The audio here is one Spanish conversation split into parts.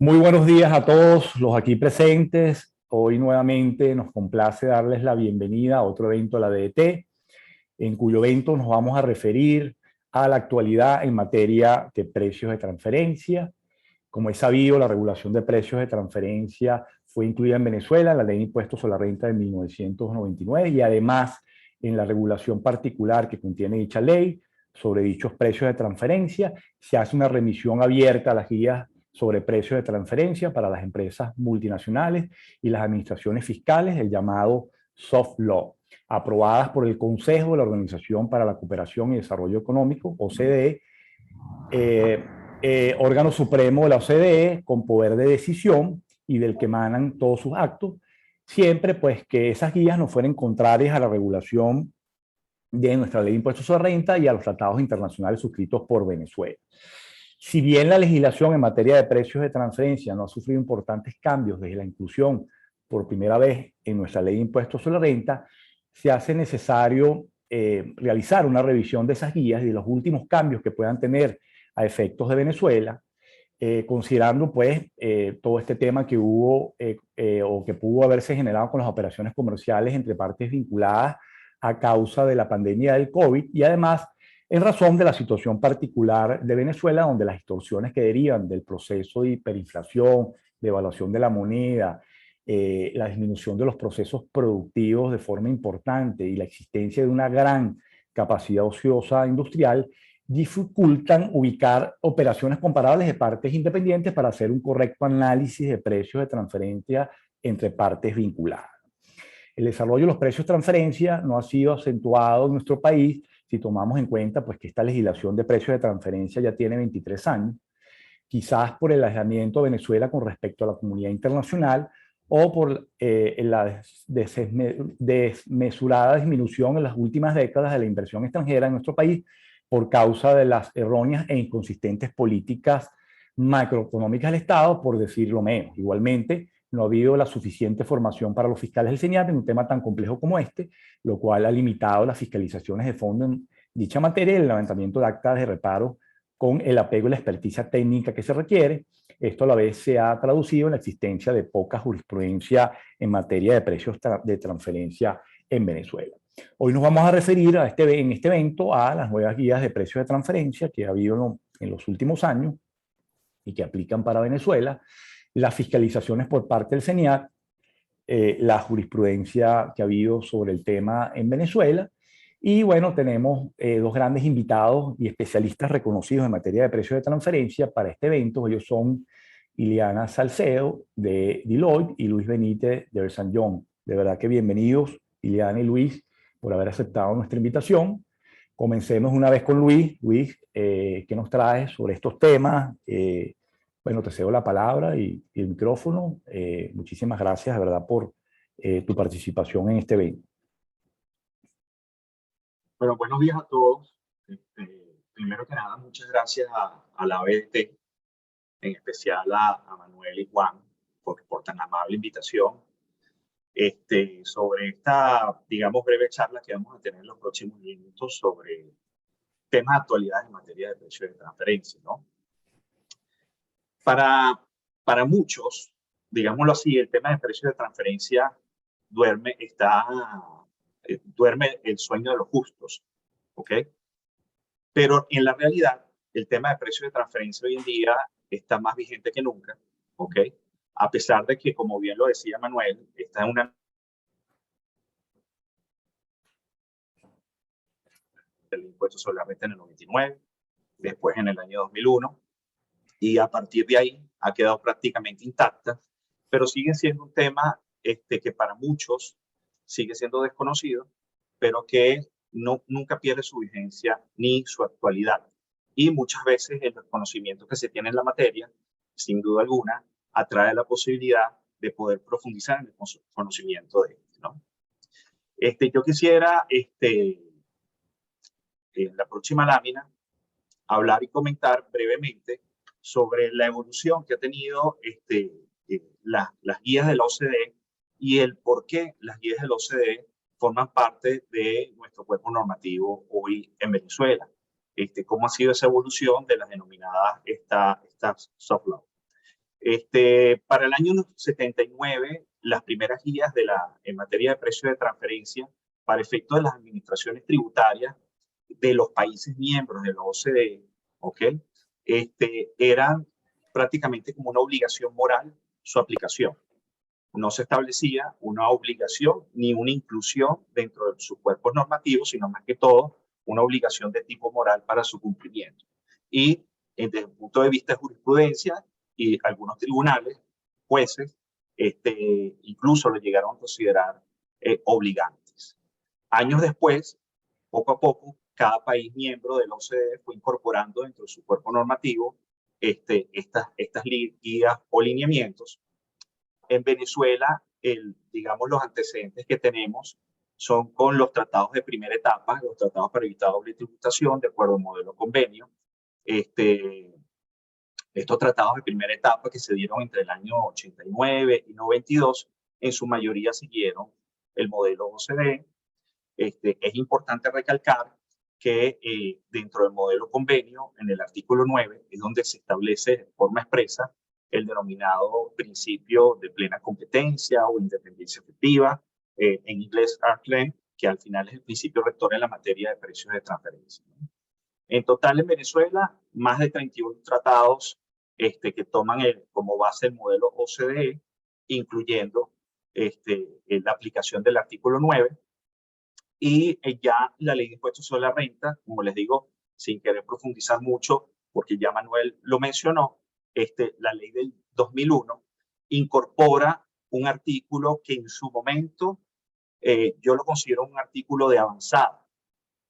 Muy buenos días a todos los aquí presentes. Hoy nuevamente nos complace darles la bienvenida a otro evento de la DET, en cuyo evento nos vamos a referir a la actualidad en materia de precios de transferencia. Como es sabido, la regulación de precios de transferencia fue incluida en Venezuela, en la Ley de Impuestos sobre la Renta de 1999 y además en la regulación particular que contiene dicha ley sobre dichos precios de transferencia, se hace una remisión abierta a las guías sobre precios de transferencia para las empresas multinacionales y las administraciones fiscales, el llamado soft law, aprobadas por el Consejo de la Organización para la Cooperación y Desarrollo Económico, OCDE, órgano supremo de la OCDE con poder de decisión y del que emanan todos sus actos, siempre pues que esas guías no fueran contrarias a la regulación de nuestra ley de impuestos sobre renta y a los tratados internacionales suscritos por Venezuela. Si bien la legislación en materia de precios de transferencia no ha sufrido importantes cambios desde la inclusión por primera vez en nuestra ley de impuestos sobre la renta, se hace necesario realizar una revisión de esas guías y de los últimos cambios que puedan tener a efectos de Venezuela, considerando pues todo este tema que hubo o que pudo haberse generado con las operaciones comerciales entre partes vinculadas a causa de la pandemia del COVID y además en razón de la situación particular de Venezuela, donde las distorsiones que derivan del proceso de hiperinflación, de evaluación de la moneda, la disminución de los procesos productivos de forma importante y la existencia de una gran capacidad ociosa industrial, dificultan ubicar operaciones comparables de partes independientes para hacer un correcto análisis de precios de transferencia entre partes vinculadas. El desarrollo de los precios de transferencia no ha sido acentuado en nuestro país si tomamos en cuenta pues, que esta legislación de precios de transferencia ya tiene 23 años, quizás por el aislamiento de Venezuela con respecto a la comunidad internacional o por la desmesurada disminución en las últimas décadas de la inversión extranjera en nuestro país por causa de las erróneas e inconsistentes políticas macroeconómicas del Estado, por decirlo menos. Igualmente, no ha habido la suficiente formación para los fiscales del SENIAT en un tema tan complejo como este, lo cual ha limitado las fiscalizaciones de fondo en dicha materia y el levantamiento de actas de reparo con el apego y la experticia técnica que se requiere. Esto a la vez se ha traducido en la existencia de poca jurisprudencia en materia de precios de transferencia en Venezuela. Hoy nos vamos a referir en este evento a las nuevas guías de precios de transferencia que ha habido en los últimos años y que aplican para Venezuela, las fiscalizaciones por parte del CENIAT, la jurisprudencia que ha habido sobre el tema en Venezuela. Y bueno, tenemos dos grandes invitados y especialistas reconocidos en materia de precios de transferencia para este evento. Ellos son Ileana Salcedo de Deloitte y Luis Benítez de Ernst Young. De verdad que bienvenidos, Ileana y Luis, por haber aceptado nuestra invitación. Comencemos una vez con Luis. Luis, ¿qué nos traes sobre estos temas? Bueno, te cedo la palabra y el micrófono. Muchísimas gracias, de verdad, por tu participación en este evento. Bueno, buenos días a todos. Primero que nada, muchas gracias a la ABT, en especial a Manuel y Juan, por tan amable invitación sobre esta, digamos, breve charla que vamos a tener en los próximos minutos sobre temas de actualidad en materia de precios de transferencia, ¿no? Para muchos, digámoslo así, el tema de precios de transferencia duerme el sueño de los justos, ¿ok? Pero en la realidad, el tema de precios de transferencia hoy en día está más vigente que nunca, ¿ok? A pesar de que, como bien lo decía Manuel, está en una del impuesto sobre la renta en el 99, después en el año 2001, y a partir de ahí ha quedado prácticamente intacta, pero sigue siendo un tema que para muchos sigue siendo desconocido, pero que nunca pierde su vigencia ni su actualidad. Y muchas veces el conocimiento que se tiene en la materia, sin duda alguna, atrae la posibilidad de poder profundizar en el conocimiento de esto, ¿no? Yo quisiera, en la próxima lámina, hablar y comentar brevemente sobre la evolución que ha tenido las guías de la OCDE y el por qué las guías de la OCDE forman parte de nuestro cuerpo normativo hoy en Venezuela. Cómo ha sido esa evolución de las denominadas estas soft law. Para el año 79, las primeras guías en materia de precios de transferencia para efecto de las administraciones tributarias de los países miembros de la OCDE, ¿ok? Eran prácticamente como una obligación moral su aplicación. No se establecía una obligación ni una inclusión dentro de sus cuerpos normativos, sino más que todo una obligación de tipo moral para su cumplimiento. Y desde el punto de vista de jurisprudencia y algunos tribunales, jueces, incluso lo llegaron a considerar obligantes. Años después, poco a poco, cada país miembro de la OCDE fue incorporando dentro de su cuerpo normativo estas guías o lineamientos. En Venezuela, digamos, los antecedentes que tenemos son con los tratados de primera etapa, los tratados para evitar doble tributación, de acuerdo al modelo convenio. Estos tratados de primera etapa que se dieron entre el año 89 y 92, en su mayoría siguieron el modelo OCDE. Es importante recalcar que dentro del modelo convenio, en el artículo 9, es donde se establece de forma expresa el denominado principio de plena competencia o independencia efectiva, en inglés arm's length, que al final es el principio rector en la materia de precios de transferencia. En total, en Venezuela, más de 31 tratados que toman como base el modelo OCDE, incluyendo la aplicación del artículo 9, y ya la ley de impuestos sobre la renta, como les digo, sin querer profundizar mucho, porque ya Manuel lo mencionó, la ley del 2001 incorpora un artículo que en su momento yo lo considero un artículo de avanzada.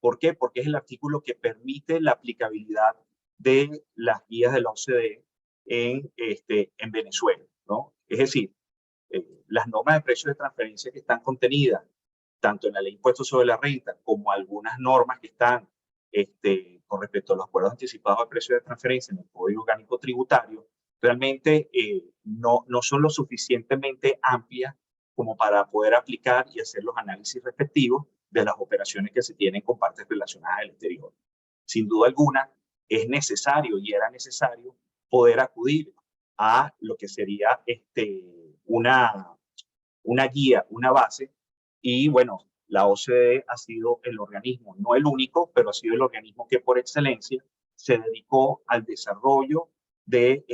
¿Por qué? Porque es el artículo que permite la aplicabilidad de las guías de la OCDE en Venezuela, ¿no? Es decir, las normas de precios de transferencia que están contenidas tanto en la ley de impuestos sobre la renta como algunas normas que están con respecto a los acuerdos anticipados de precios de transferencia en el Código Orgánico Tributario, realmente no son lo suficientemente amplias como para poder aplicar y hacer los análisis respectivos de las operaciones que se tienen con partes relacionadas al exterior. Sin duda alguna, es necesario y era necesario poder acudir a lo que sería una guía, una base, y bueno, la OCDE ha sido el organismo, no el único, pero ha sido el organismo que por excelencia se dedicó al desarrollo de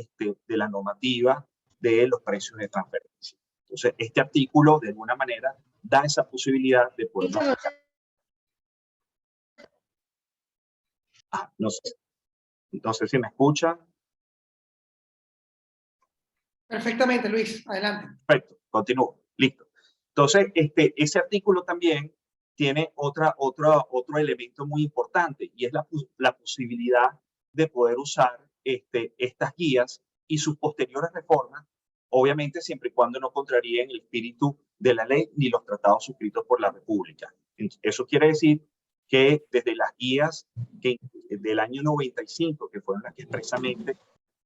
la normativa de los precios de transferencia. Entonces, este artículo, de alguna manera, da esa posibilidad de poder... no sé si me escuchan. Perfectamente, Luis. Adelante. Perfecto, continúo. Listo. Entonces, ese artículo también tiene otro elemento muy importante, y es la posibilidad de poder usar estas guías y sus posteriores reformas, obviamente siempre y cuando no contraríen el espíritu de la ley ni los tratados suscritos por la República. Eso quiere decir que desde las guías del año 95, que fueron las que expresamente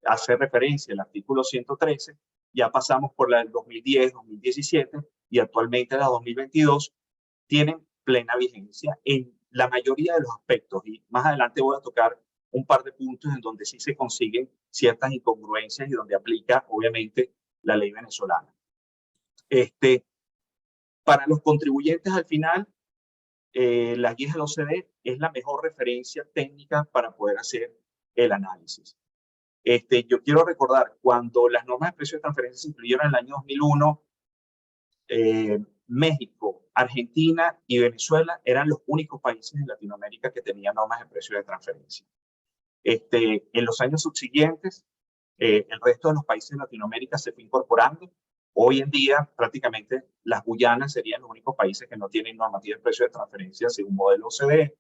hace referencia al artículo 113, ya pasamos por la del 2010, 2017 y actualmente la 2022, tienen plena vigencia en la mayoría de los aspectos. Y más adelante voy a tocar un par de puntos en donde sí se consiguen ciertas incongruencias y donde aplica, obviamente, la ley venezolana. Para los contribuyentes, al final, la guía de la OCDE es la mejor referencia técnica para poder hacer el análisis. Yo quiero recordar, cuando las normas de precios de transferencia se incluyeron en el año 2001, México, Argentina y Venezuela eran los únicos países en Latinoamérica que tenían normas de precios de transferencia. En los años subsiguientes, el resto de los países de Latinoamérica se fue incorporando. Hoy en día, prácticamente, las Guyanas serían los únicos países que no tienen normativa de precios de transferencia según modelo OCDE.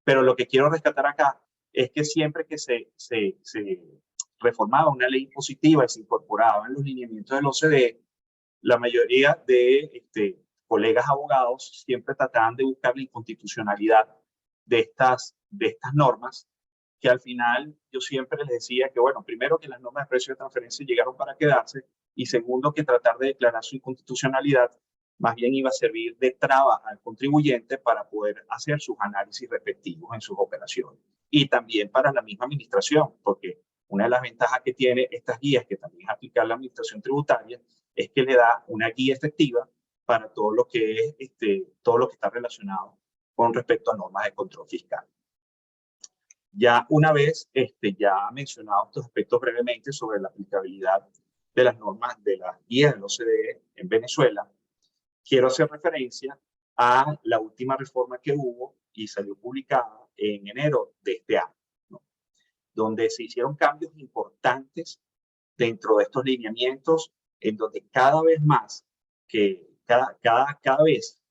Pero lo que quiero rescatar acá es que siempre que se reformaba una ley impositiva y se incorporaban los lineamientos del OCDE, la mayoría de colegas abogados siempre trataban de buscar la inconstitucionalidad de estas normas, que al final yo siempre les decía que, bueno, primero que las normas de precios de transferencia llegaron para quedarse, y segundo que tratar de declarar su inconstitucionalidad más bien iba a servir de traba al contribuyente para poder hacer sus análisis respectivos en sus operaciones. Y también para la misma administración, porque Una de las ventajas que tiene estas guías, que también es aplicar la administración tributaria, es que le da una guía efectiva para todo lo que es, todo lo que está relacionado con respecto a normas de control fiscal. Ya una vez ya mencionado estos aspectos brevemente sobre la aplicabilidad de las normas de las guías del OCDE en Venezuela, quiero hacer referencia a la última reforma que hubo y salió publicada en enero de este año, ¿no? Donde se hicieron cambios importantes dentro de estos lineamientos, en donde cada vez más, cada vez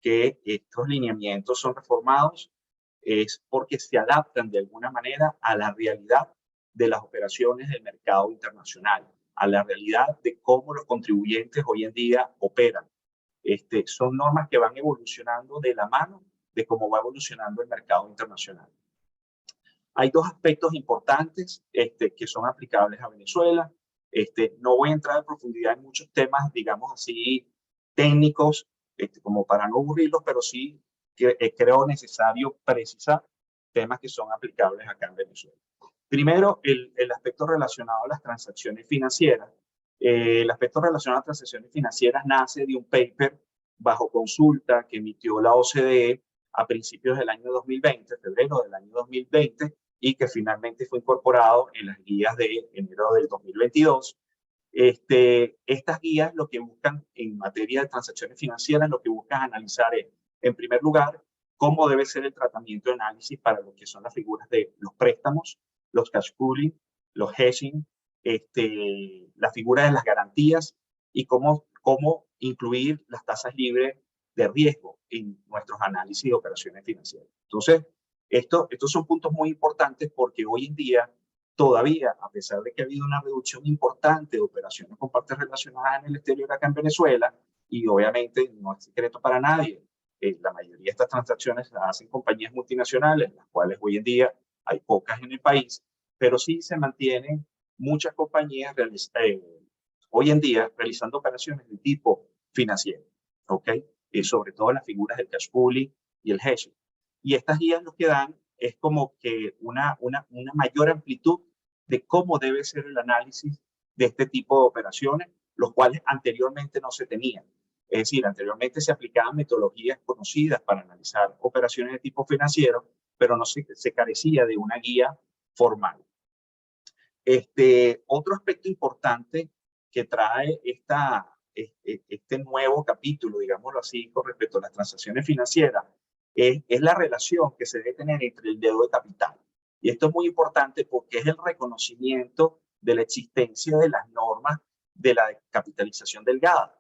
que estos lineamientos son reformados, es porque se adaptan de alguna manera a la realidad de las operaciones del mercado internacional, a la realidad de cómo los contribuyentes hoy en día operan. Son normas que van evolucionando de la mano de cómo va evolucionando el mercado internacional. Hay dos aspectos importantes que son aplicables a Venezuela. No voy a entrar en profundidad en muchos temas, digamos así, técnicos, como para no aburrirlos, pero sí creo necesario precisar temas que son aplicables acá en Venezuela. Primero, el aspecto relacionado a las transacciones financieras. El aspecto relacionado a transacciones financieras nace de un paper bajo consulta que emitió la OCDE a principios del año 2020, febrero del año 2020, y que finalmente fue incorporado en las guías de enero del 2022. Estas guías lo que buscan en materia de transacciones financieras, lo que buscan analizar es, en primer lugar, cómo debe ser el tratamiento de análisis para lo que son las figuras de los préstamos, los cash pooling, los hedging, la figura de las garantías y cómo incluir las tasas libres de riesgo en nuestros análisis de operaciones financieras. Entonces, estos son puntos muy importantes porque hoy en día todavía, a pesar de que ha habido una reducción importante de operaciones con partes relacionadas en el exterior acá en Venezuela, y obviamente no es secreto para nadie, la mayoría de estas transacciones las hacen compañías multinacionales, las cuales hoy en día hay pocas en el país, pero sí se mantienen muchas compañías hoy en día realizando operaciones de tipo financiero, ¿ok? Sobre todo las figuras del cash pooling y el hedging. Y estas guías lo que dan es como que una mayor amplitud de cómo debe ser el análisis de este tipo de operaciones, los cuales anteriormente no se tenían. Es decir, anteriormente se aplicaban metodologías conocidas para analizar operaciones de tipo financiero, pero no se carecía de una guía formal. Otro aspecto importante que trae este nuevo capítulo, digámoslo así, con respecto a las transacciones financieras, es la relación que se debe tener entre el deudor de capital. Y esto es muy importante porque es el reconocimiento de la existencia de las normas de la capitalización delgada.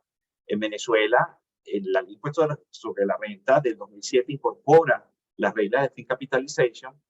En Venezuela, la ley impuesto sobre la renta del 2007 incorpora las reglas de fin capitalization,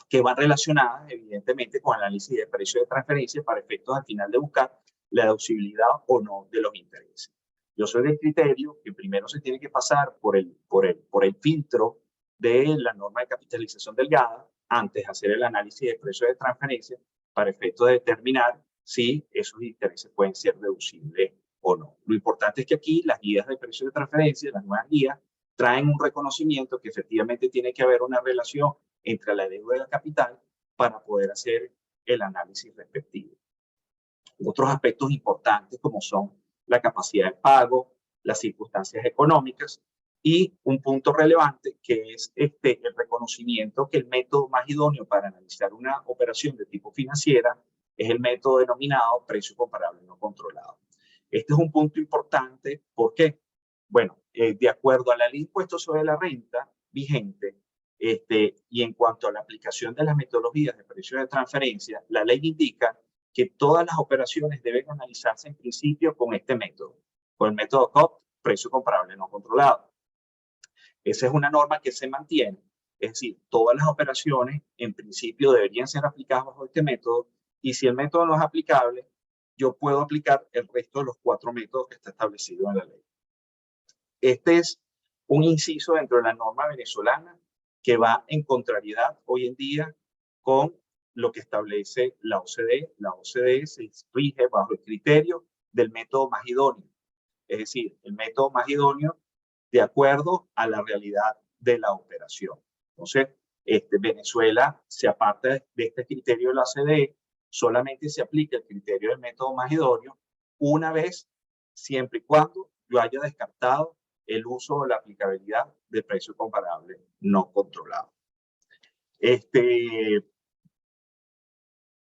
que van relacionadas evidentemente con el análisis de precio de transferencia para efectos al final de buscar la deducibilidad o no de los intereses. Yo soy del criterio que primero se tiene que pasar por el filtro de la norma de capitalización delgada antes de hacer el análisis de precio de transferencia para efectos de determinar si esos intereses pueden ser deducibles o no. Lo importante es que aquí las guías de precio de transferencia, las nuevas guías, traen un reconocimiento que efectivamente tiene que haber una relación entre la deuda y el capital para poder hacer el análisis respectivo. Otros aspectos importantes como son la capacidad de pago, las circunstancias económicas y un punto relevante que es el reconocimiento que el método más idóneo para analizar una operación de tipo financiera es el método denominado precio comparable no controlado. Este es un punto importante. ¿Por qué? Bueno, de acuerdo a la ley de impuestos sobre la renta vigente, y en cuanto a la aplicación de las metodologías de precio de transferencia, la ley indica que todas las operaciones deben analizarse en principio con este método, con el método COP, precio comparable no controlado. Esa es una norma que se mantiene, es decir, todas las operaciones en principio deberían ser aplicadas bajo este método, y si el método no es aplicable, yo puedo aplicar el resto de los 4 métodos que está establecido en la ley. Este es un inciso dentro de la norma venezolana que va en contrariedad hoy en día con lo que establece la OCDE. La OCDE se rige bajo el criterio del método más idóneo, es decir, el método más idóneo de acuerdo a la realidad de la operación. Entonces, Venezuela se aparta de este criterio de la OCDE, solamente se aplica el criterio del método más idóneo una vez, siempre y cuando yo haya descartado el uso o la aplicabilidad de precio comparable no controlado.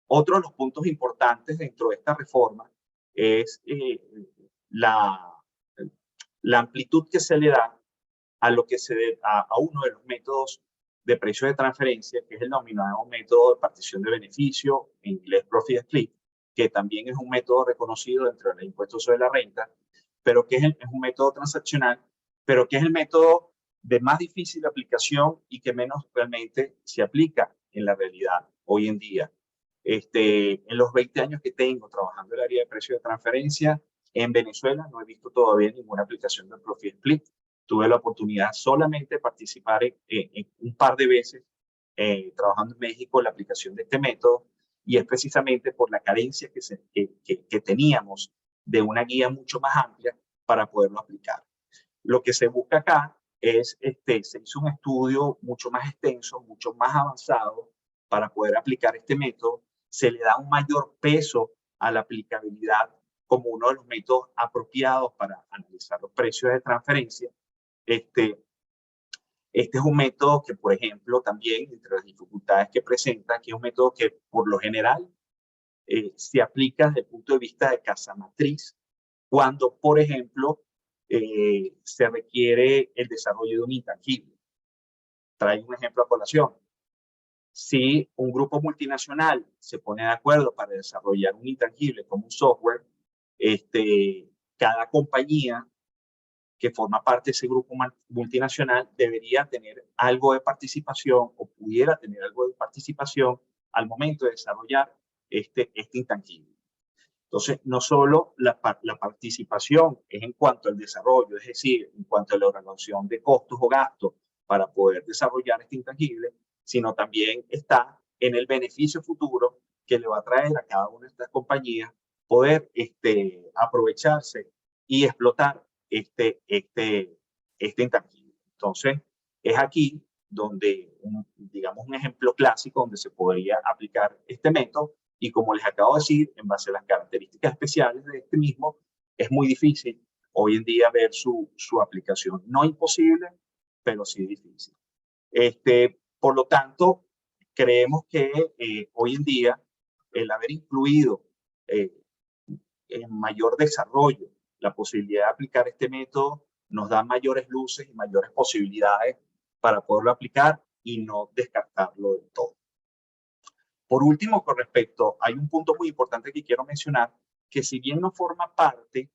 Otro de los puntos importantes dentro de esta reforma es la amplitud que se le da a uno de los métodos de precio de transferencia, que es el denominado método de partición de beneficio, en inglés Profit Split, que también es un método reconocido dentro del impuesto sobre la renta, pero que es un método transaccional, pero que es el método de más difícil aplicación y que menos realmente se aplica en la realidad hoy en día. En los 20 años que tengo trabajando en el área de precio de transferencia, en Venezuela no he visto todavía ninguna aplicación del Profit Split. Tuve la oportunidad solamente de participar en un par de veces trabajando en México en la aplicación de este método, y es precisamente por la carencia que teníamos de una guía mucho más amplia para poderlo aplicar. Lo que se busca acá es, se hizo un estudio mucho más extenso, mucho más avanzado para poder aplicar este método. Se le da un mayor peso a la aplicabilidad como uno de los métodos apropiados para analizar los precios de transferencia. Este es un método que, por ejemplo, también entre las dificultades que presenta, que es un método que por lo general se aplica desde el punto de vista de casa matriz, cuando, por ejemplo, se requiere el desarrollo de un intangible. Traigo un ejemplo a colación. Si un grupo multinacional se pone de acuerdo para desarrollar un intangible como un software, cada compañía que forma parte de ese grupo multinacional debería tener algo de participación o pudiera tener algo de participación al momento de desarrollar este intangible. Entonces, no solo la participación es en cuanto al desarrollo, es decir, en cuanto a la evaluación de costos o gastos para poder desarrollar este intangible, sino también está en el beneficio futuro que le va a traer a cada una de estas compañías poder aprovecharse y explotar este intangible. Entonces, es aquí donde, digamos, un ejemplo clásico donde se podría aplicar este método, y como les acabo de decir, en base a las características especiales de este mismo, es muy difícil hoy en día ver su aplicación. No imposible, pero sí difícil. Por lo tanto, creemos que hoy en día el haber incluido en mayor desarrollo la posibilidad de aplicar este método nos da mayores luces y mayores posibilidades para poderlo aplicar y no descartarlo del todo. Por último, con respecto, hay un punto muy importante que quiero mencionar, que si bien no forma parte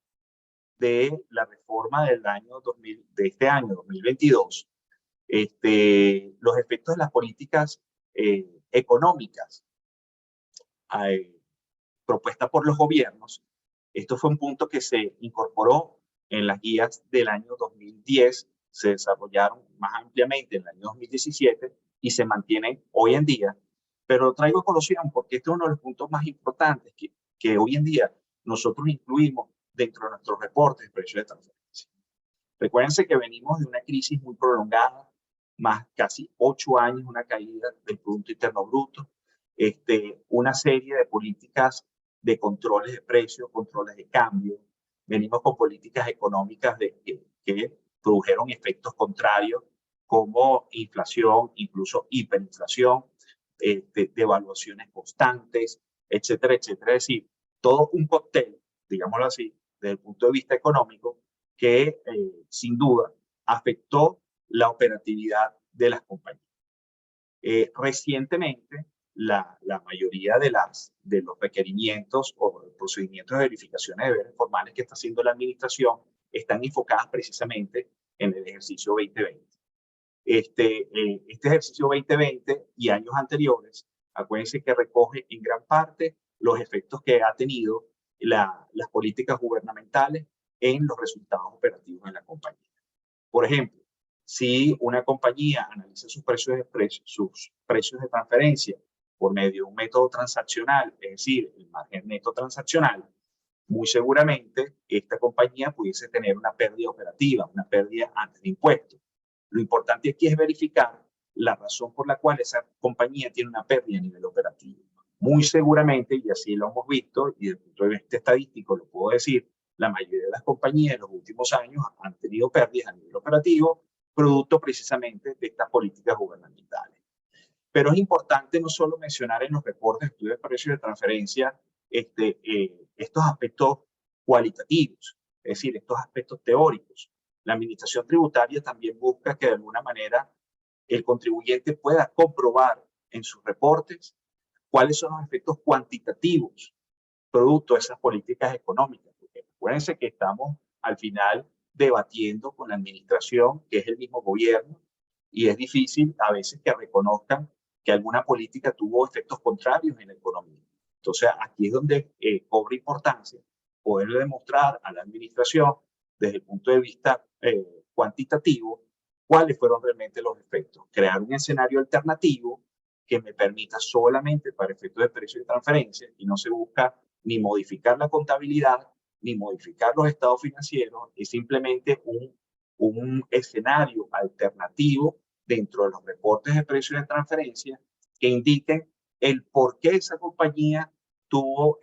de la reforma del año 2000, de este año 2022, los efectos de las políticas económicas propuestas por los gobiernos, esto fue un punto que se incorporó en las guías del año 2010, se desarrollaron más ampliamente en el año 2017 y se mantienen hoy en día, pero lo traigo a colación porque este es uno de los puntos más importantes que hoy en día nosotros incluimos dentro de nuestros reportes de precios de transferencia. Recuérdense que venimos de una crisis muy prolongada, más casi 8 años, una caída del Producto Interno Bruto, una serie de políticas de controles de precios, controles de cambio. Venimos con políticas económicas que produjeron efectos contrarios como inflación, incluso hiperinflación, devaluaciones constantes, etcétera, etcétera. Es decir, todo un cóctel, digámoslo así, desde el punto de vista económico, que sin duda afectó la operatividad de las compañías. Recientemente, la mayoría de los requerimientos o procedimientos de verificación de deberes formales que está haciendo la administración están enfocadas precisamente en el ejercicio 2020. Este ejercicio 2020 y años anteriores, acuérdense que recoge en gran parte los efectos que ha tenido las políticas gubernamentales en los resultados operativos de la compañía. Por ejemplo, si una compañía analiza sus precios de transferencia por medio de un método transaccional, es decir, el margen neto transaccional, muy seguramente esta compañía pudiese tener una pérdida operativa, una pérdida antes de impuestos. Lo importante aquí es verificar la razón por la cual esa compañía tiene una pérdida a nivel operativo. Muy seguramente, y así lo hemos visto, y desde el punto de vista estadístico lo puedo decir, la mayoría de las compañías en los últimos años han tenido pérdidas a nivel operativo, producto precisamente de estas políticas gubernamentales. Pero es importante no solo mencionar en los reportes de estudios de precios de transferencia estos aspectos cualitativos, es decir, estos aspectos teóricos. La administración tributaria también busca que de alguna manera el contribuyente pueda comprobar en sus reportes cuáles son los efectos cuantitativos producto de esas políticas económicas. Porque acuérdense que estamos al final debatiendo con la administración, que es el mismo gobierno, y es difícil a veces que reconozcan que alguna política tuvo efectos contrarios en la economía. Entonces, aquí es donde cobra importancia poder demostrar a la administración desde el punto de vista cuantitativo cuáles fueron realmente los efectos. Crear un escenario alternativo que me permita solamente para efectos de precio de transferencia y no se busca ni modificar la contabilidad ni modificar los estados financieros, es simplemente un escenario alternativo dentro de los reportes de precios de transferencia que indiquen el por qué esa compañía tuvo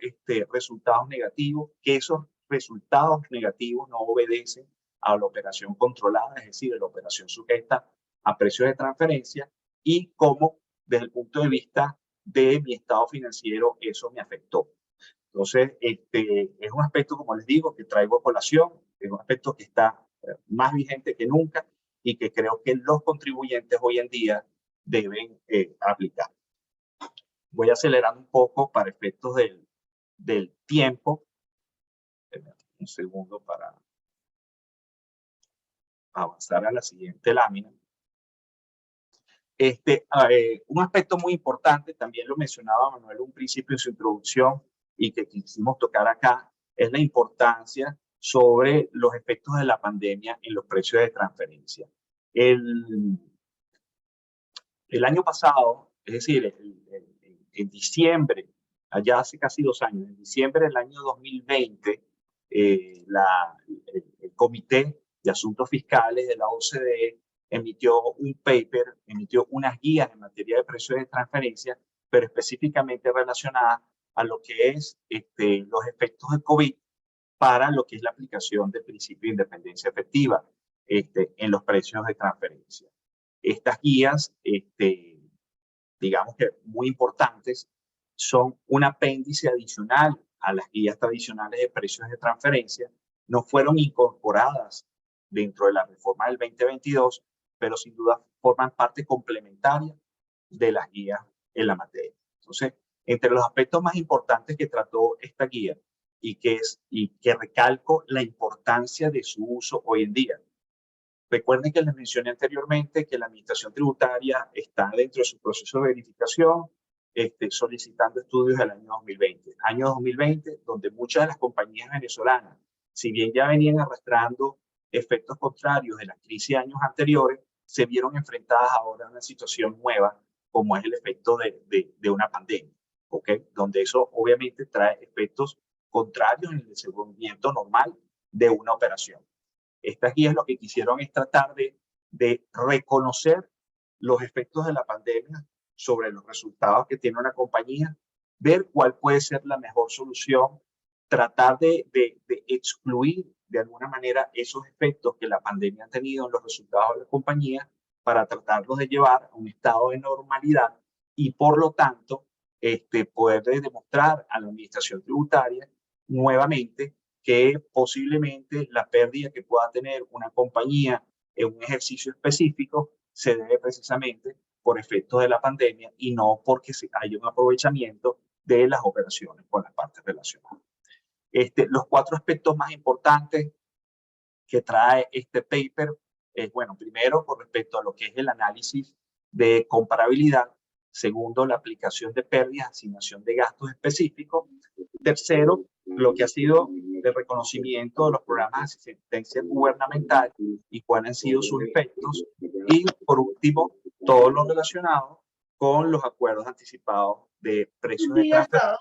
resultados negativos, que esos resultados negativos no obedecen a la operación controlada, es decir, a la operación sujeta a precios de transferencia, y cómo desde el punto de vista de mi estado financiero eso me afectó. Entonces, es un aspecto, como les digo, que traigo a colación, es un aspecto que está más vigente que nunca y que creo que los contribuyentes hoy en día deben aplicar. Voy acelerando un poco para efectos del tiempo. Un segundo para avanzar a la siguiente lámina. Un aspecto muy importante, también lo mencionaba Manuel un principio en su introducción y que quisimos tocar acá, es la importancia sobre los efectos de la pandemia en los precios de transferencia. El año pasado, es decir, en diciembre, allá hace casi 2 años, en diciembre del año 2020, el Comité de Asuntos Fiscales de la OCDE emitió un paper, emitió unas guías en materia de precios de transferencia, pero específicamente relacionadas a lo que es los efectos de COVID para lo que es la aplicación del principio de independencia efectiva en los precios de transferencia. Estas guías, digamos que muy importantes, son un apéndice adicional a las guías tradicionales de precios de transferencia. No fueron incorporadas dentro de la reforma del 2022, pero sin duda forman parte complementaria de las guías en la materia. Entonces, entre los aspectos más importantes que trató esta guía y que recalco la importancia de su uso hoy en día. Recuerden que les mencioné anteriormente que la administración tributaria está dentro de su proceso de verificación, solicitando estudios del año 2020. Año 2020, donde muchas de las compañías venezolanas, si bien ya venían arrastrando efectos contrarios de la crisis de años anteriores, se vieron enfrentadas ahora a una situación nueva, como es el efecto de una pandemia, ¿okay? Donde eso obviamente trae efectos contrarios en el desenvolvimiento normal de una operación. Estas guías lo que quisieron es tratar de reconocer los efectos de la pandemia sobre los resultados que tiene una compañía, ver cuál puede ser la mejor solución, tratar de excluir de alguna manera esos efectos que la pandemia ha tenido en los resultados de la compañía para tratarlos de llevar a un estado de normalidad y por lo tanto poder demostrar a la administración tributaria nuevamente que posiblemente la pérdida que pueda tener una compañía en un ejercicio específico se debe precisamente por efectos de la pandemia y no porque haya un aprovechamiento de las operaciones con las partes relacionadas. Los 4 aspectos más importantes que trae este paper es, bueno, primero, con respecto a lo que es el análisis de comparabilidad. Segundo, la aplicación de pérdidas, asignación de gastos específicos. Tercero, lo que ha sido el reconocimiento de los programas de asistencia gubernamental y cuáles han sido sus efectos. Y por último, todo lo relacionado con los acuerdos anticipados de precios de transferencia,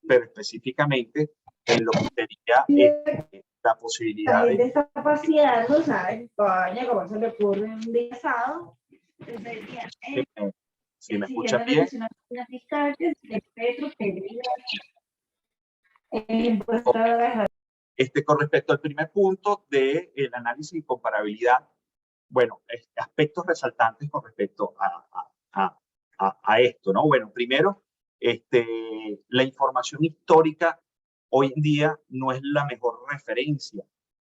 pero específicamente en lo que sería la posibilidad la gente está paseando, ¿sabes? Coño, ¿cómo se le ocurre un día sábado? Si si me escuchas bien. Con respecto al primer punto del análisis y comparabilidad, bueno, aspectos resaltantes con respecto a esto, ¿no? Bueno, primero, la información histórica hoy en día no es la mejor referencia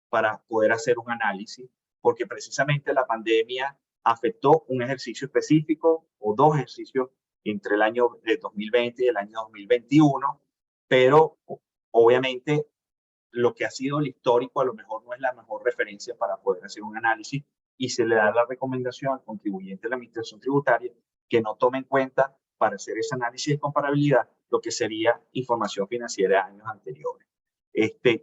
para poder hacer un análisis, porque precisamente la pandemia afectó un ejercicio específico o dos ejercicios entre el año de 2020 y el año 2021, pero obviamente lo que ha sido el histórico a lo mejor no es la mejor referencia para poder hacer un análisis, y se le da la recomendación al contribuyente de la administración tributaria que no tome en cuenta para hacer ese análisis de comparabilidad lo que sería información financiera de años anteriores.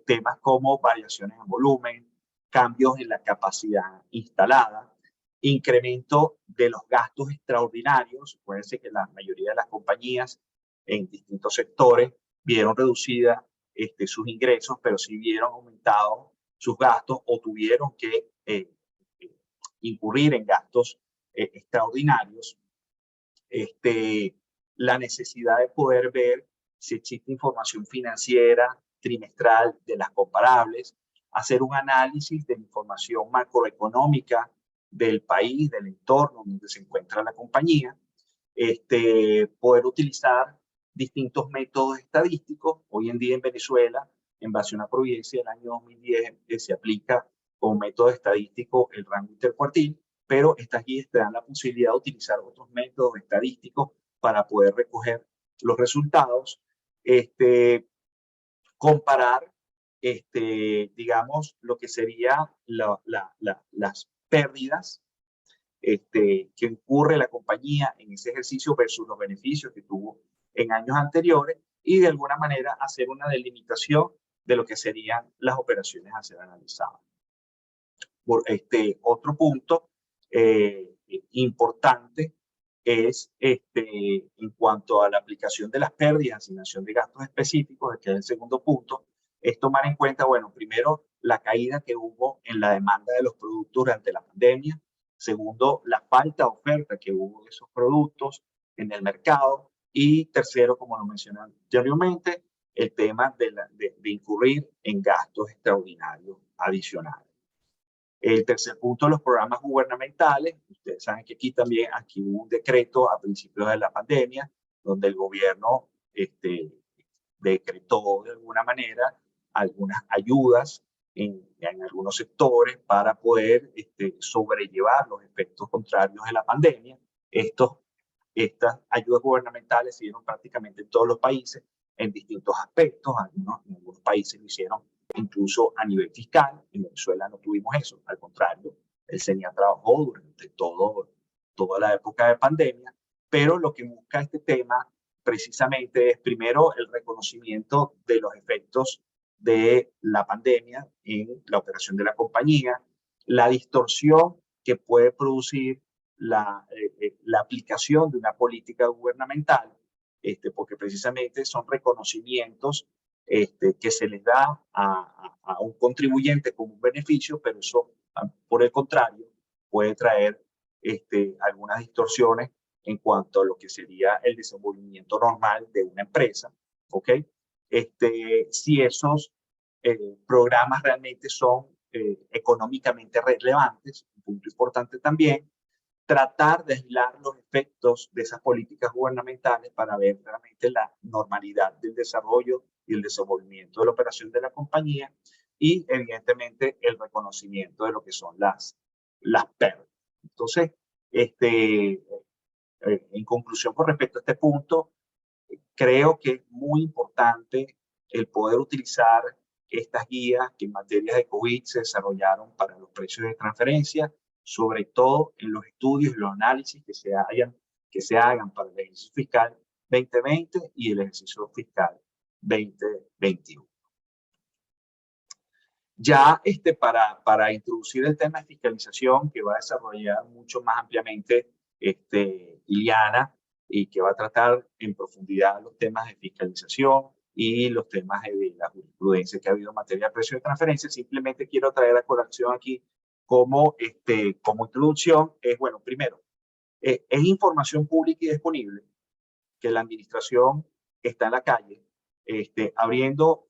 Temas como variaciones en volumen, cambios en la capacidad instalada, incremento de los gastos extraordinarios. Puede ser que la mayoría de las compañías en distintos sectores vieron reducida sus ingresos, pero sí vieron aumentado sus gastos o tuvieron que incurrir en gastos extraordinarios. La necesidad de poder ver si existe información financiera trimestral de las comparables, hacer un análisis de la información macroeconómica del país, del entorno donde se encuentra la compañía, poder utilizar distintos métodos estadísticos. Hoy en día en Venezuela, en base a una providencia del año 2010, se aplica como método estadístico el rango intercuartil, pero estas guías te dan la posibilidad de utilizar otros métodos estadísticos para poder recoger los resultados, comparar, digamos, lo que sería las pérdidas que incurre la compañía en ese ejercicio versus los beneficios que tuvo en años anteriores, y de alguna manera hacer una delimitación de lo que serían las operaciones a ser analizadas. Otro punto importante es en cuanto a la aplicación de las pérdidas, asignación de gastos específicos, que es el segundo punto, es tomar en cuenta, bueno, primero, la caída que hubo en la demanda de los productos durante la pandemia. Segundo, la falta de oferta que hubo de esos productos en el mercado. Y tercero, como lo mencioné anteriormente, el tema de incurrir en gastos extraordinarios adicionales. El tercer punto, los programas gubernamentales. Ustedes saben que aquí hubo un decreto a principios de la pandemia, donde el gobierno decretó de alguna manera algunas ayudas en algunos sectores para poder sobrellevar los efectos contrarios de la pandemia. Estas ayudas gubernamentales se dieron prácticamente en todos los países en distintos aspectos. En algunos países lo hicieron incluso a nivel fiscal. En Venezuela no tuvimos eso, al contrario, el SENIA trabajó durante toda la época de pandemia, pero lo que busca este tema precisamente es primero el reconocimiento de los efectos de la pandemia en la operación de la compañía, la distorsión que puede producir la aplicación de una política gubernamental, porque precisamente son reconocimientos que se les da a un contribuyente como un beneficio, pero eso, por el contrario, puede traer algunas distorsiones en cuanto a lo que sería el desenvolvimiento normal de una empresa, ¿ok? Si esos programas realmente son económicamente relevantes, un punto importante también, tratar de aislar los efectos de esas políticas gubernamentales para ver realmente la normalidad del desarrollo y el desenvolvimiento de la operación de la compañía, y evidentemente el reconocimiento de lo que son las pérdidas. Entonces, en conclusión con respecto a este punto, creo que es muy importante el poder utilizar estas guías que en materia de COVID se desarrollaron para los precios de transferencia, sobre todo en los estudios y los análisis que se hagan para el ejercicio fiscal 2020 y el ejercicio fiscal 2021. Ya para introducir el tema de fiscalización, que va a desarrollar mucho más ampliamente Iliana, y que va a tratar en profundidad los temas de fiscalización y los temas de la jurisprudencia que ha habido en materia de precio de transferencia, simplemente quiero traer a colación aquí como introducción, bueno, primero, Es información pública y disponible que la administración está en la calle abriendo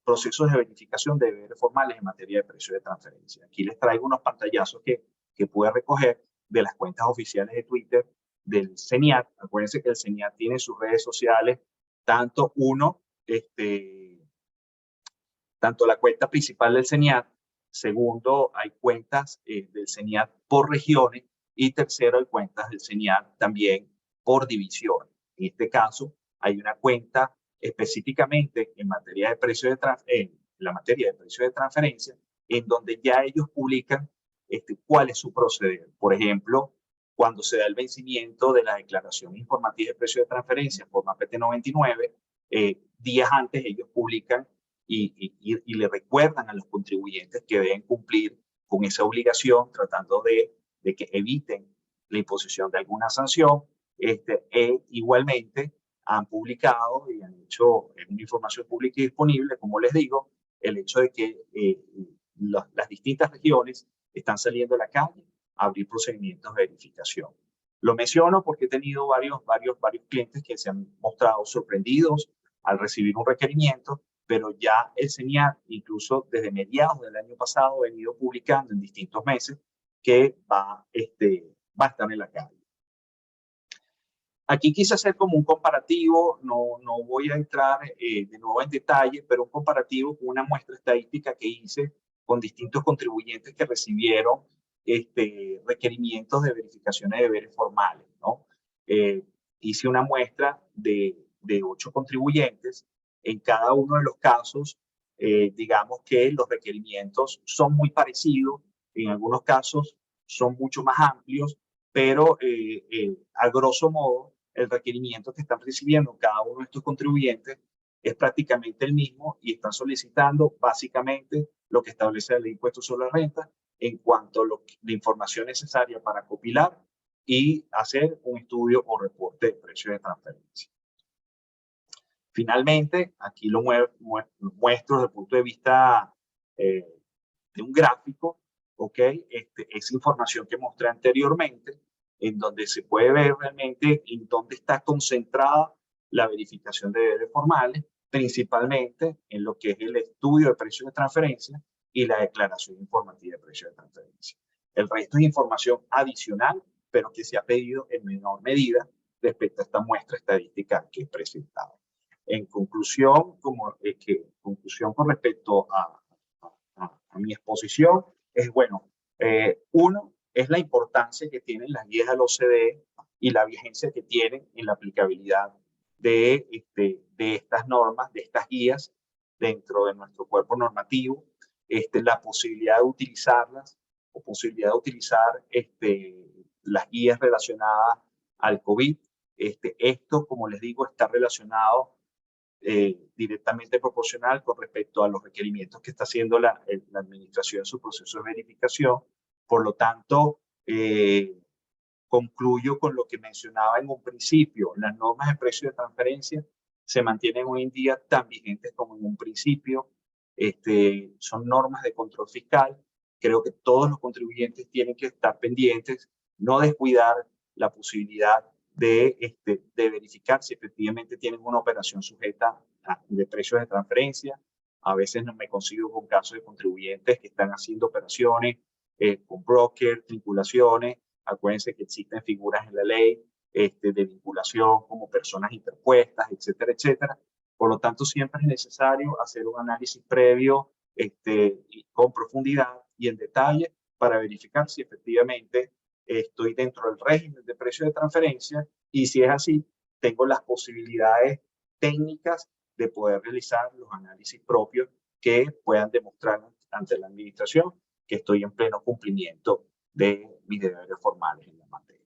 procesos de verificación de deberes formales en materia de precios de transferencia. Aquí les traigo unos pantallazos que pude recoger de las cuentas oficiales de Twitter del CENIAT. Acuérdense que el CENIAT tiene sus redes sociales, tanto tanto la cuenta principal del CENIAT, segundo, hay cuentas del CENIAT por regiones, y tercero, hay cuentas del CENIAT también por divisiones. En este caso, hay una cuenta específicamente en materia de precios en la materia de precios de transferencia, en donde ya ellos publican cuál es su proceder. Por ejemplo, cuando se da el vencimiento de la declaración informativa de precios de transferencia por MAPET 99, días antes ellos publican y le recuerdan a los contribuyentes que deben cumplir con esa obligación, tratando de que eviten la imposición de alguna sanción. Igualmente han publicado y han hecho una información pública y disponible, como les digo, el hecho de que las distintas regiones están saliendo a la calle a abrir procedimientos de verificación. Lo menciono porque he tenido varios clientes que se han mostrado sorprendidos al recibir un requerimiento, pero ya el CENIAT, incluso desde mediados del año pasado, ha venido publicando en distintos meses que va a estar en la calle. Aquí quise hacer como un comparativo, no voy a entrar de nuevo en detalle, pero un comparativo con una muestra estadística que hice con distintos contribuyentes que recibieron requerimientos de verificaciones de deberes formales, ¿no? Hice una muestra de 8 contribuyentes. En cada uno de los casos, digamos que los requerimientos son muy parecidos, en algunos casos son mucho más amplios, pero a grosso modo, el requerimiento que están recibiendo cada uno de estos contribuyentes es prácticamente el mismo y están solicitando básicamente lo que establece la ley de impuestos sobre la renta en cuanto a la información necesaria para compilar y hacer un estudio o reporte de precios de transferencia. Finalmente, aquí lo muestro desde el punto de vista de un gráfico, ¿ok? Esa información que mostré anteriormente, en donde se puede ver realmente en dónde está concentrada la verificación de deberes formales, principalmente en lo que es el estudio de precios de transferencia y la declaración informativa de precios de transferencia. El resto es información adicional, pero que se ha pedido en menor medida respecto a esta muestra estadística que he presentado. En conclusión, conclusión con respecto a mi exposición, es bueno, uno, es la importancia que tienen las guías de la OCDE y la vigencia que tienen en la aplicabilidad de estas normas, de estas guías dentro de nuestro cuerpo normativo, la posibilidad de utilizarlas o posibilidad de utilizar las guías relacionadas al COVID. Esto, como les digo, está relacionado directamente proporcional con respecto a los requerimientos que está haciendo la administración en su proceso de verificación. Por lo tanto, concluyo con lo que mencionaba en un principio. Las normas de precio de transferencia se mantienen hoy en día tan vigentes como en un principio. Son normas de control fiscal. Creo que todos los contribuyentes tienen que estar pendientes, no descuidar la posibilidad de verificar si efectivamente tienen una operación sujeta de precios de transferencia. A veces me consigo con casos de contribuyentes que están haciendo operaciones con brokers, vinculaciones. Acuérdense que existen figuras en la ley de vinculación como personas interpuestas, etcétera, etcétera. Por lo tanto, siempre es necesario hacer un análisis previo con profundidad y en detalle para verificar si efectivamente estoy dentro del régimen de precio de transferencia y si es así, tengo las posibilidades técnicas de poder realizar los análisis propios que puedan demostrar ante la administración que estoy en pleno cumplimiento de mis deberes formales en la materia.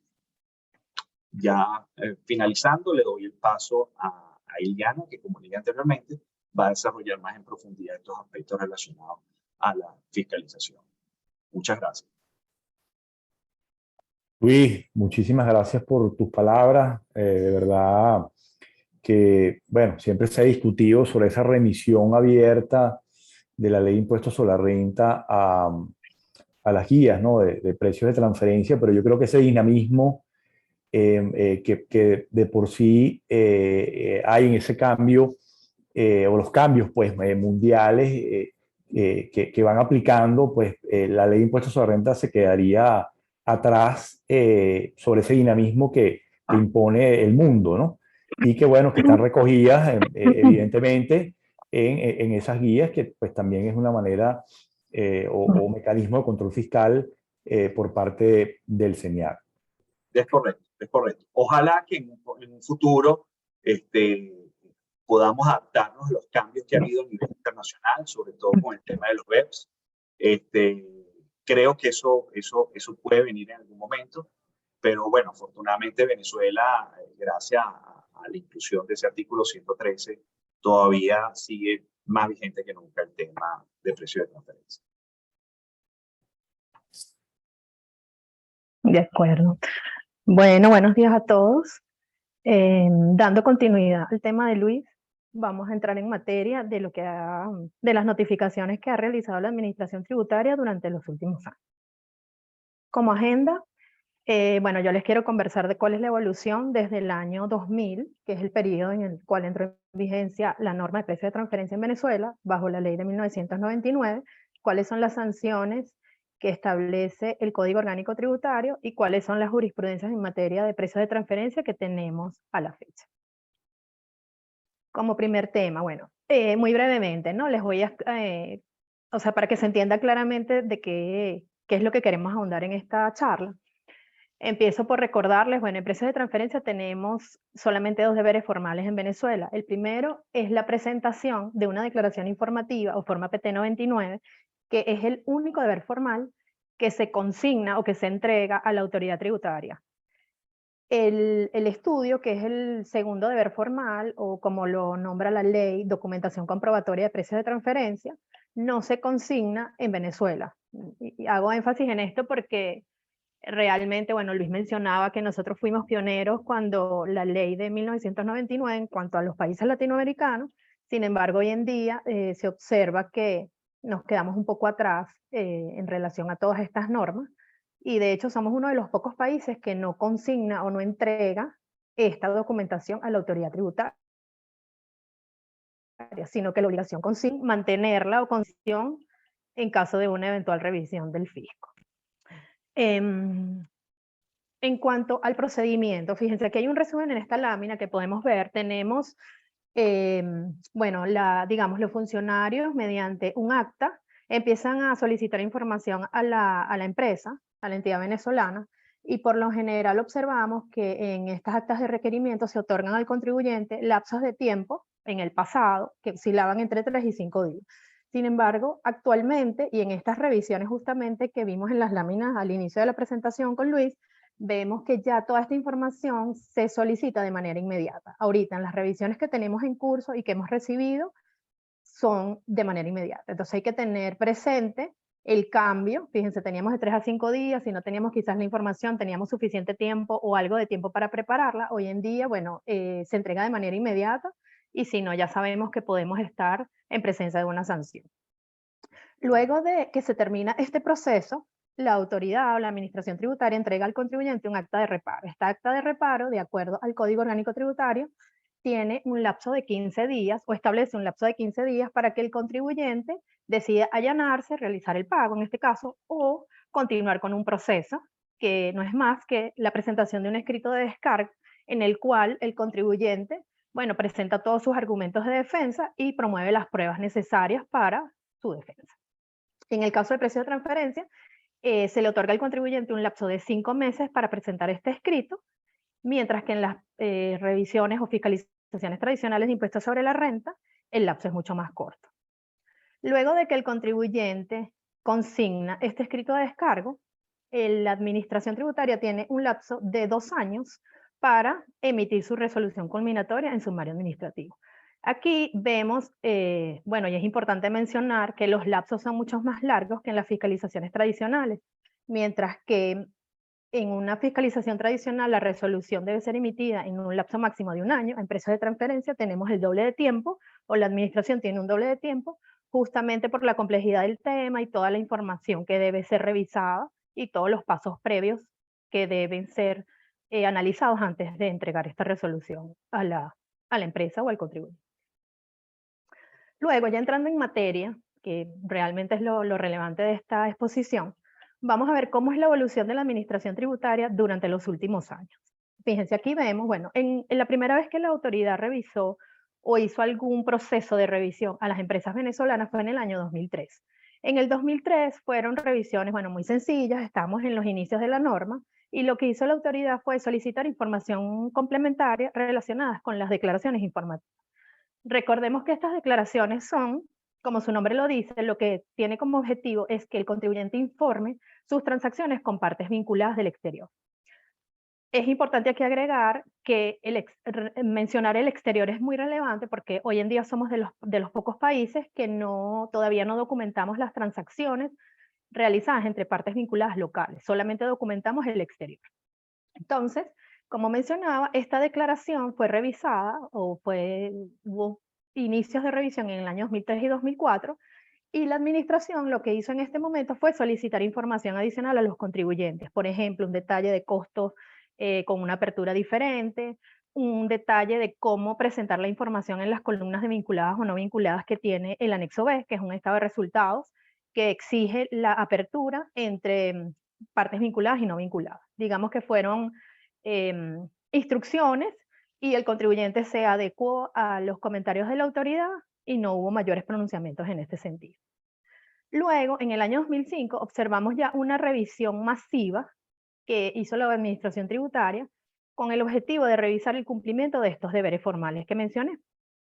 Ya finalizando, le doy el paso a Iliana, que como dije anteriormente, va a desarrollar más en profundidad estos aspectos relacionados a la fiscalización. Muchas gracias. Luis, muchísimas gracias por tus palabras. De verdad que, bueno, siempre se ha discutido sobre esa remisión abierta de la ley de impuestos sobre la renta a las guías, ¿no? de precios de transferencia, pero yo creo que ese dinamismo que de por sí hay en ese cambio, o los cambios pues, mundiales que van aplicando, pues la ley de impuestos sobre renta se quedaría atrás sobre ese dinamismo que impone el mundo, ¿no? Y que bueno, que están recogidas evidentemente en esas guías, que pues también es una manera o mecanismo de control fiscal por parte del CENIAR. Es correcto, es correcto. Ojalá que en un futuro podamos adaptarnos a los cambios que ha habido a nivel internacional, sobre todo con el tema de los BEPS. Creo que eso puede venir en algún momento, pero bueno, afortunadamente Venezuela, gracias a la inclusión de ese artículo 113, todavía sigue más vigente que nunca el tema de precio de transferencia. De acuerdo. Bueno, buenos días a todos. Dando continuidad al tema de Luis, vamos a entrar en materia de de las notificaciones que ha realizado la Administración Tributaria durante los últimos años. Como agenda, bueno, yo les quiero conversar de cuál es la evolución desde el año 2000, que es el periodo en el cual entró en vigencia la norma de precio de transferencia en Venezuela, bajo la ley de 1999, cuáles son las sanciones que establece el Código Orgánico Tributario y cuáles son las jurisprudencias en materia de precios de transferencia que tenemos a la fecha. Como primer tema, bueno, muy brevemente, ¿no? Les voy a, o sea, para que se entienda claramente de qué es lo que queremos ahondar en esta charla. Empiezo por recordarles, bueno, en precios de transferencia tenemos solamente dos deberes formales en Venezuela. El primero es la presentación de una declaración informativa o forma PT 99, que es el único deber formal que se consigna o que se entrega a la autoridad tributaria. El estudio, que es el segundo deber formal, o como lo nombra la ley, documentación comprobatoria de precios de transferencia, no se consigna en Venezuela. Y hago énfasis en esto porque realmente, bueno, Luis mencionaba que nosotros fuimos pioneros cuando la ley de 1999 en cuanto a los países latinoamericanos. Sin embargo, hoy en día se observa que nos quedamos un poco atrás en relación a todas estas normas, y de hecho somos uno de los pocos países que no consigna o no entrega esta documentación a la autoridad tributaria, sino que la obligación consigue mantenerla o concesión en caso de una eventual revisión del fisco. En cuanto al procedimiento, fíjense que hay un resumen en esta lámina que podemos ver. Tenemos, bueno, digamos, los funcionarios mediante un acta empiezan a solicitar información a la empresa, a la entidad venezolana, y por lo general observamos que en estas actas de requerimiento se otorgan al contribuyente lapsos de tiempo en el pasado que oscilaban entre 3 y 5 días. Sin embargo, actualmente, y en estas revisiones justamente que vimos en las láminas al inicio de la presentación con Luis, vemos que ya toda esta información se solicita de manera inmediata. Ahorita en las revisiones que tenemos en curso y que hemos recibido son de manera inmediata. Entonces hay que tener presente el cambio. Fíjense, teníamos de 3 a 5 días, si no teníamos quizás la información, teníamos suficiente tiempo o algo de tiempo para prepararla. Hoy en día, bueno, se entrega de manera inmediata, y si no, ya sabemos que podemos estar en presencia de una sanción. Luego de que se termina este proceso, la autoridad o la administración tributaria entrega al contribuyente un acta de reparo. Esta acta de reparo, de acuerdo al Código Orgánico Tributario, tiene un lapso de 15 días, o establece un lapso de 15 días para que el contribuyente decida allanarse, realizar el pago en este caso, o continuar con un proceso que no es más que la presentación de un escrito de descargo en el cual el contribuyente, bueno, presenta todos sus argumentos de defensa y promueve las pruebas necesarias para su defensa. En el caso de precio de transferencia, se le otorga al contribuyente un lapso de 5 meses para presentar este escrito, mientras que en las revisiones o fiscalizaciones tradicionales de impuestos sobre la renta, el lapso es mucho más corto. Luego de que el contribuyente consigna este escrito de descargo, la administración tributaria tiene un lapso de 2 años para emitir su resolución culminatoria en sumario administrativo. Aquí vemos, bueno, y es importante mencionar que los lapsos son mucho más largos que en las fiscalizaciones tradicionales, mientras que en una fiscalización tradicional la resolución debe ser emitida en un lapso máximo de 1 año. En precios de transferencia tenemos el doble de tiempo, o la administración tiene un doble de tiempo, justamente por la complejidad del tema y toda la información que debe ser revisada y todos los pasos previos que deben ser analizados antes de entregar esta resolución a la empresa o al contribuyente. Luego, ya entrando en materia, que realmente es lo relevante de esta exposición, vamos a ver cómo es la evolución de la administración tributaria durante los últimos años. Fíjense, aquí vemos, bueno, en la primera vez que la autoridad revisó o hizo algún proceso de revisión a las empresas venezolanas fue en el año 2003. En el 2003 fueron revisiones, bueno, muy sencillas, estamos en los inicios de la norma, y lo que hizo la autoridad fue solicitar información complementaria relacionada con las declaraciones informativas. Recordemos que estas declaraciones son, como su nombre lo dice, lo que tiene como objetivo es que el contribuyente informe sus transacciones con partes vinculadas del exterior. Es importante aquí agregar que mencionar el exterior es muy relevante porque hoy en día somos de los pocos países que todavía no documentamos las transacciones realizadas entre partes vinculadas locales, solamente documentamos el exterior. Entonces, como mencionaba, esta declaración fue revisada hubo inicios de revisión en el año 2003 y 2004, y la administración lo que hizo en este momento fue solicitar información adicional a los contribuyentes, por ejemplo, un detalle de costos con una apertura diferente, un detalle de cómo presentar la información en las columnas de vinculadas o no vinculadas que tiene el anexo B, que es un estado de resultados que exige la apertura entre partes vinculadas y no vinculadas. Digamos que fueron instrucciones y el contribuyente se adecuó a los comentarios de la autoridad y no hubo mayores pronunciamientos en este sentido. Luego, en el año 2005, observamos ya una revisión masiva que hizo la Administración Tributaria con el objetivo de revisar el cumplimiento de estos deberes formales que mencioné.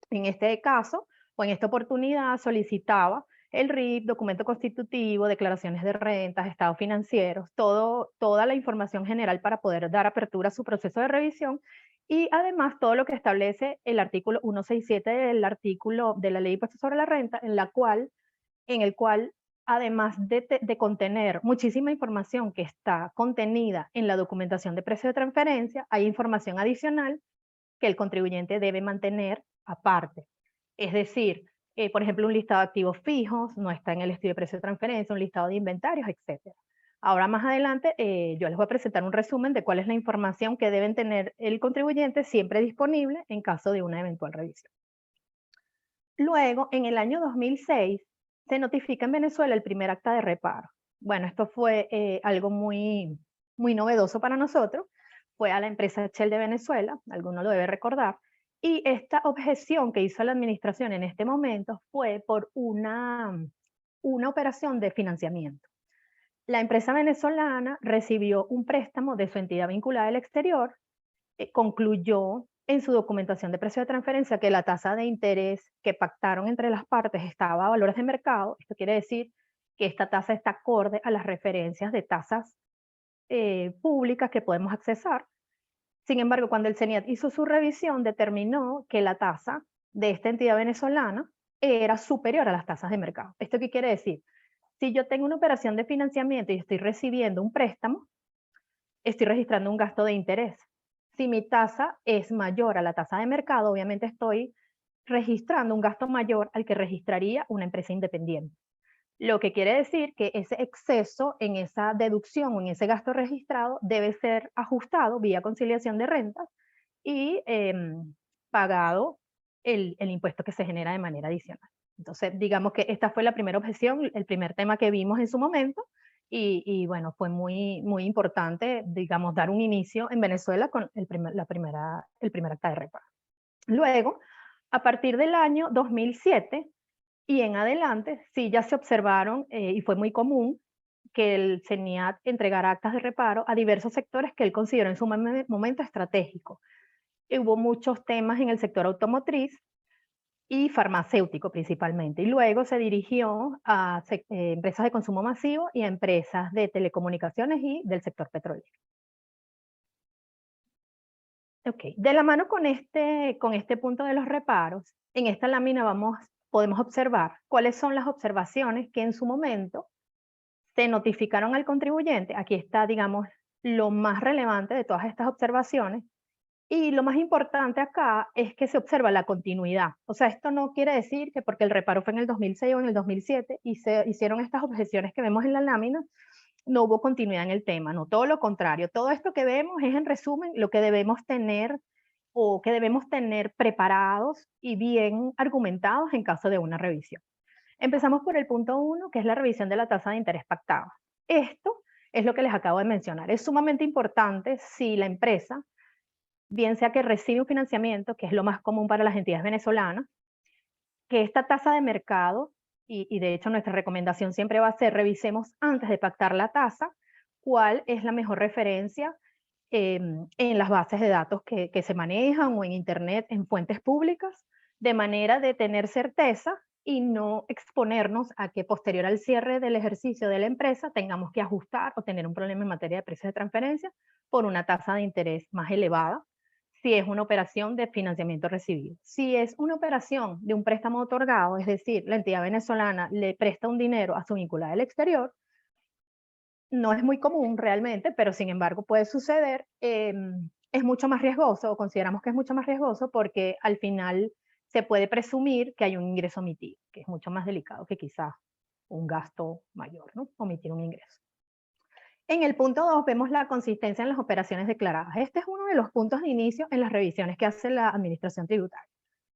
En este caso, o en esta oportunidad, solicitaba el RIF, documento constitutivo, declaraciones de rentas, estados financieros, toda la información general para poder dar apertura a su proceso de revisión, y además todo lo que establece el artículo 167 del artículo de la Ley de Impuestos sobre la Renta, en el cual, además de contener muchísima información que está contenida en la documentación de precio de transferencia, hay información adicional que el contribuyente debe mantener aparte. Es decir, por ejemplo, un listado de activos fijos, no está en el estudio de precio de transferencia, un listado de inventarios, etc. Ahora más adelante yo les voy a presentar un resumen de cuál es la información que deben tener el contribuyente siempre disponible en caso de una eventual revisión. Luego, en el año 2006, se notifica en Venezuela el primer acta de reparo. Bueno, esto fue algo muy novedoso para nosotros. Fue a la empresa Shell de Venezuela, alguno lo debe recordar, y esta objeción que hizo la administración en este momento fue por una operación de financiamiento. La empresa venezolana recibió un préstamo de su entidad vinculada al exterior, concluyó en su documentación de precio de transferencia que la tasa de interés que pactaron entre las partes estaba a valores de mercado. Esto quiere decir que esta tasa está acorde a las referencias de tasas públicas que podemos accesar. Sin embargo, cuando el CENIAT hizo su revisión, determinó que la tasa de esta entidad venezolana era superior a las tasas de mercado. ¿Esto qué quiere decir? Si yo tengo una operación de financiamiento y estoy recibiendo un préstamo, estoy registrando un gasto de interés. Si mi tasa es mayor a la tasa de mercado, obviamente estoy registrando un gasto mayor al que registraría una empresa independiente. Lo que quiere decir que ese exceso en esa deducción o en ese gasto registrado debe ser ajustado vía conciliación de rentas y pagado el impuesto que se genera de manera adicional. Entonces, digamos que esta fue la primera objeción, el primer tema que vimos en su momento, y bueno, fue muy importante, digamos, dar un inicio en Venezuela con el primer acta de reparo. Luego, a partir del año 2007, y en adelante, sí ya se observaron, y fue muy común, que el CENIAT entregara actas de reparo a diversos sectores que él consideró en su momento estratégico. Hubo muchos temas en el sector automotriz y farmacéutico principalmente, y luego se dirigió a empresas de consumo masivo y a empresas de telecomunicaciones y del sector petrolero. Okay. De la mano con este punto de los reparos, en esta lámina podemos observar cuáles son las observaciones que en su momento se notificaron al contribuyente. Aquí está, digamos, lo más relevante de todas estas observaciones, y lo más importante acá es que se observa la continuidad. O sea, esto no quiere decir que porque el reparo fue en el 2006 o en el 2007 y se hicieron estas objeciones que vemos en la lámina, no hubo continuidad en el tema, no, todo lo contrario. Todo esto que vemos es, en resumen, lo que debemos tener o que debemos tener preparados y bien argumentados en caso de una revisión. Empezamos por el punto 1, que es la revisión de la tasa de interés pactada. Esto es lo que les acabo de mencionar. Es sumamente importante si la empresa, bien sea que recibe un financiamiento, que es lo más común para las entidades venezolanas, que esta tasa de mercado, y de hecho nuestra recomendación siempre va a ser, revisemos antes de pactar la tasa, cuál es la mejor referencia en las bases de datos que se manejan o en internet, en fuentes públicas, de manera de tener certeza y no exponernos a que posterior al cierre del ejercicio de la empresa tengamos que ajustar o tener un problema en materia de precios de transferencia por una tasa de interés más elevada, si es una operación de financiamiento recibido. Si es una operación de un préstamo otorgado, es decir, la entidad venezolana le presta un dinero a su vinculada del exterior, no es muy común realmente, pero sin embargo puede suceder, es mucho más riesgoso, o consideramos que es mucho más riesgoso, porque al final se puede presumir que hay un ingreso omitido, que es mucho más delicado que quizás un gasto mayor, ¿no? Omitir un ingreso. En el punto 2 vemos la consistencia en las operaciones declaradas. Este es uno de los puntos de inicio en las revisiones que hace la Administración Tributaria.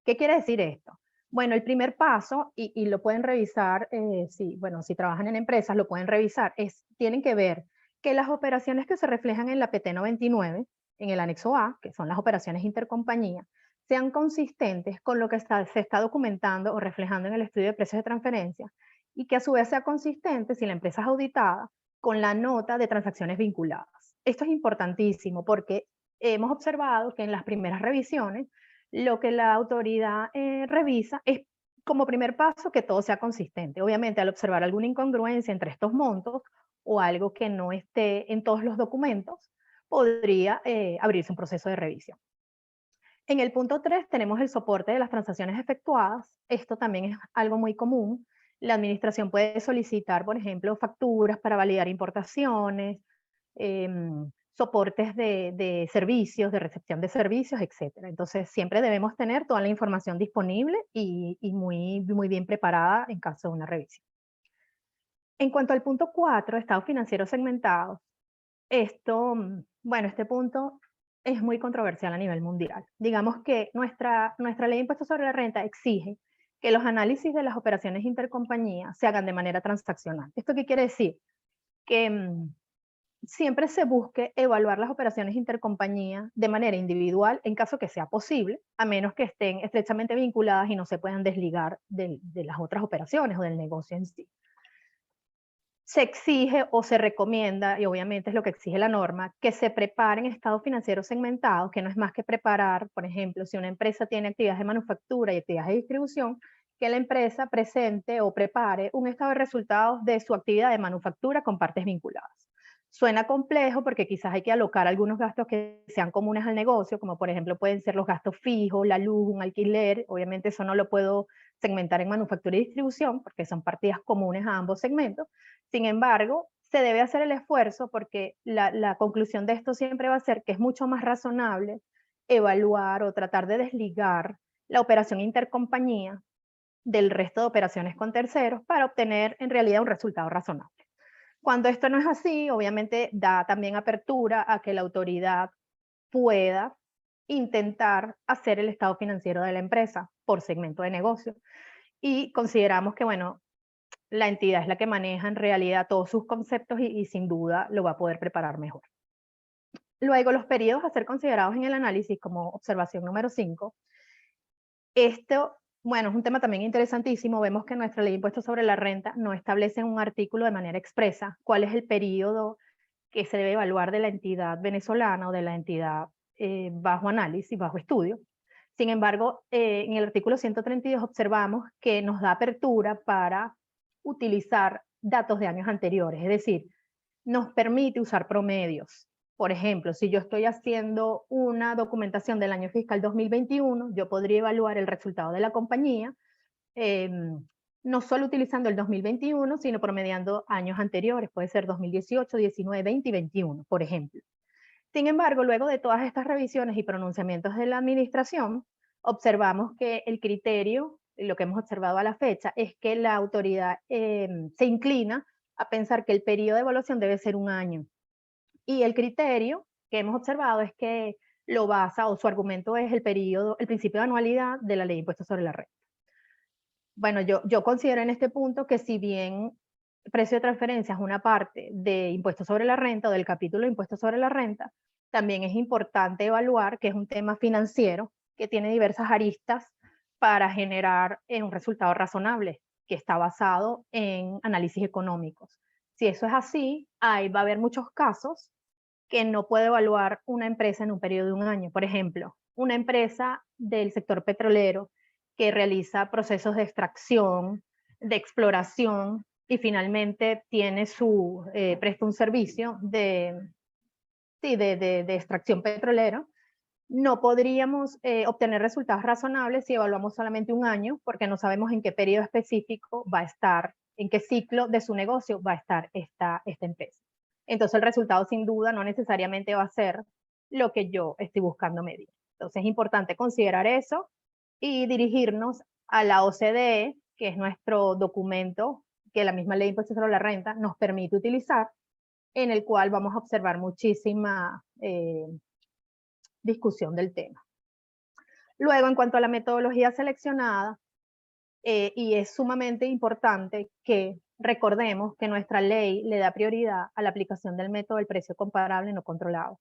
¿Qué quiere decir esto? Bueno, el primer paso, y lo pueden revisar, si trabajan en empresas, lo pueden revisar, tienen que ver que las operaciones que se reflejan en la PT 99, en el anexo A, que son las operaciones intercompañía, sean consistentes con lo que se está documentando o reflejando en el estudio de precios de transferencia, y que a su vez sea consistente, si la empresa es auditada, con la nota de transacciones vinculadas. Esto es importantísimo porque hemos observado que en las primeras revisiones, lo que la autoridad revisa es, como primer paso, que todo sea consistente. Obviamente, al observar alguna incongruencia entre estos montos o algo que no esté en todos los documentos, podría abrirse un proceso de revisión. En el punto 3 tenemos el soporte de las transacciones efectuadas. Esto también es algo muy común. La administración puede solicitar, por ejemplo, facturas para validar importaciones, soportes de servicios, de recepción de servicios, etc. Entonces, siempre debemos tener toda la información disponible y muy, muy bien preparada en caso de una revisión. En cuanto al punto 4, estados financieros segmentados, este punto es muy controversial a nivel mundial. Digamos que nuestra ley de impuestos sobre la renta exige que los análisis de las operaciones intercompañía se hagan de manera transaccional. ¿Esto qué quiere decir? Que siempre se busque evaluar las operaciones intercompañía de manera individual en caso que sea posible, a menos que estén estrechamente vinculadas y no se puedan desligar de las otras operaciones o del negocio en sí. Se exige o se recomienda, y obviamente es lo que exige la norma, que se preparen estados financieros segmentados, que no es más que preparar, por ejemplo, si una empresa tiene actividades de manufactura y actividades de distribución, que la empresa presente o prepare un estado de resultados de su actividad de manufactura con partes vinculadas. Suena complejo porque quizás hay que alocar algunos gastos que sean comunes al negocio, como por ejemplo pueden ser los gastos fijos, la luz, un alquiler. Obviamente eso no lo puedo segmentar en manufactura y distribución porque son partidas comunes a ambos segmentos. Sin embargo, se debe hacer el esfuerzo porque la conclusión de esto siempre va a ser que es mucho más razonable evaluar o tratar de desligar la operación intercompañía del resto de operaciones con terceros para obtener en realidad un resultado razonable. Cuando esto no es así, obviamente da también apertura a que la autoridad pueda intentar hacer el estado financiero de la empresa por segmento de negocio. Y consideramos que, bueno, la entidad es la que maneja en realidad todos sus conceptos y sin duda lo va a poder preparar mejor. Luego, los periodos a ser considerados en el análisis, como observación número 5. Esto, bueno, es un tema también interesantísimo. Vemos que nuestra ley de impuestos sobre la renta no establece en un artículo de manera expresa cuál es el periodo que se debe evaluar de la entidad venezolana o de la entidad bajo análisis, bajo estudio. Sin embargo, en el artículo 132 observamos que nos da apertura para utilizar datos de años anteriores, es decir, nos permite usar promedios. Por ejemplo, si yo estoy haciendo una documentación del año fiscal 2021, yo podría evaluar el resultado de la compañía, no solo utilizando el 2021, sino promediando años anteriores, puede ser 2018, 19, 20 y 21, por ejemplo. Sin embargo, luego de todas estas revisiones y pronunciamientos de la administración, observamos que el criterio, lo que hemos observado a la fecha, es que la autoridad se inclina a pensar que el periodo de evaluación debe ser un año. Y el criterio que hemos observado es que lo basa, o su argumento es el principio de anualidad de la ley de impuestos sobre la renta. Bueno, yo considero en este punto que si bien precio de transferencia es una parte de impuestos sobre la renta o del capítulo de impuestos sobre la renta, también es importante evaluar que es un tema financiero que tiene diversas aristas para generar un resultado razonable, que está basado en análisis económicos. Si eso es así, ahí va a haber muchos casos que no puede evaluar una empresa en un periodo de un año. Por ejemplo, una empresa del sector petrolero que realiza procesos de extracción, de exploración y finalmente presta un servicio de extracción petrolera, no podríamos obtener resultados razonables si evaluamos solamente un año, porque no sabemos en qué periodo específico va a estar, en qué ciclo de su negocio va a estar esta empresa. Entonces el resultado sin duda no necesariamente va a ser lo que yo estoy buscando medir. Entonces es importante considerar eso y dirigirnos a la OCDE, que es nuestro documento que la misma ley de impuestos sobre la renta nos permite utilizar, en el cual vamos a observar muchísima discusión del tema. Luego, en cuanto a la metodología seleccionada, y es sumamente importante que recordemos que nuestra ley le da prioridad a la aplicación del método del precio comparable no controlado.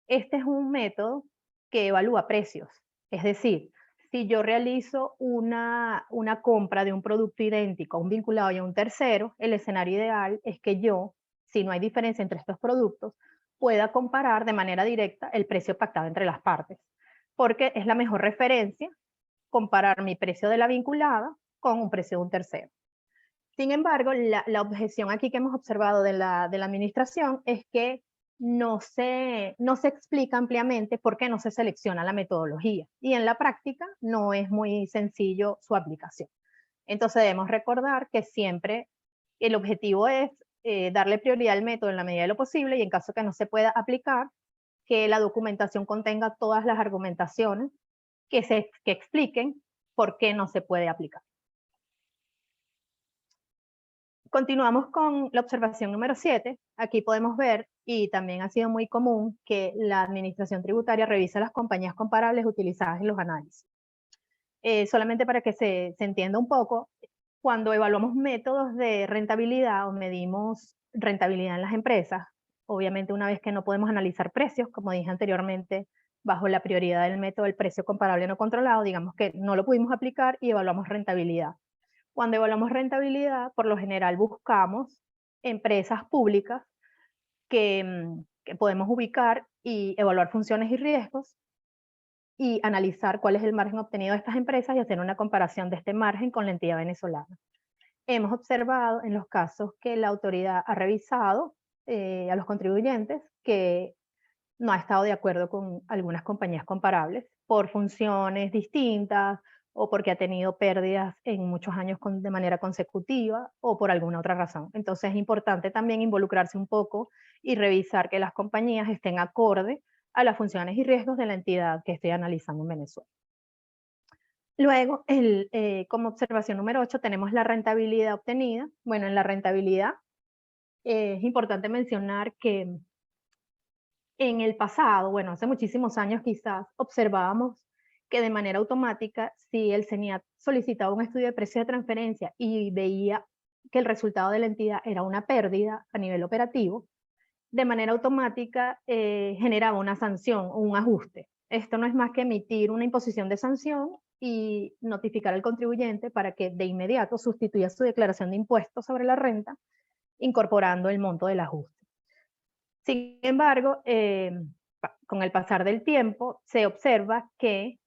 Este es un método que evalúa precios, es decir, si yo realizo una compra de un producto idéntico a un vinculado y a un tercero, el escenario ideal es que yo, si no hay diferencia entre estos productos, pueda comparar de manera directa el precio pactado entre las partes, porque es la mejor referencia comparar mi precio de la vinculada con un precio de un tercero. Sin embargo, la objeción aquí que hemos observado de la administración es que no se explica ampliamente por qué no se selecciona la metodología, y en la práctica no es muy sencillo su aplicación. Entonces debemos recordar que siempre el objetivo es darle prioridad al método en la medida de lo posible, y en caso que no se pueda aplicar, que la documentación contenga todas las argumentaciones que expliquen por qué no se puede aplicar. Continuamos con la observación número 7. Aquí podemos ver, y también ha sido muy común, que la administración tributaria revisa las compañías comparables utilizadas en los análisis. Solamente para que se entienda un poco, cuando evaluamos métodos de rentabilidad o medimos rentabilidad en las empresas, obviamente una vez que no podemos analizar precios, como dije anteriormente, bajo la prioridad del método del precio comparable no controlado, digamos que no lo pudimos aplicar y evaluamos rentabilidad. Cuando evaluamos rentabilidad, por lo general buscamos empresas públicas que podemos ubicar y evaluar funciones y riesgos y analizar cuál es el margen obtenido de estas empresas y hacer una comparación de este margen con la entidad venezolana. Hemos observado en los casos que la autoridad ha revisado a los contribuyentes que no ha estado de acuerdo con algunas compañías comparables por funciones distintas o porque ha tenido pérdidas en muchos años de manera consecutiva o por alguna otra razón. Entonces es importante también involucrarse un poco y revisar que las compañías estén acorde a las funciones y riesgos de la entidad que estoy analizando en Venezuela. Luego, como observación número 8, tenemos la rentabilidad obtenida. Bueno, en la rentabilidad es importante mencionar que en el pasado, bueno, hace muchísimos años quizás, observábamos que de manera automática, si el CENIAT solicitaba un estudio de precio de transferencia y veía que el resultado de la entidad era una pérdida a nivel operativo, de manera automática generaba una sanción o un ajuste. Esto no es más que emitir una imposición de sanción y notificar al contribuyente para que de inmediato sustituya su declaración de impuestos sobre la renta, incorporando el monto del ajuste. Sin embargo, con el pasar del tiempo, se observa que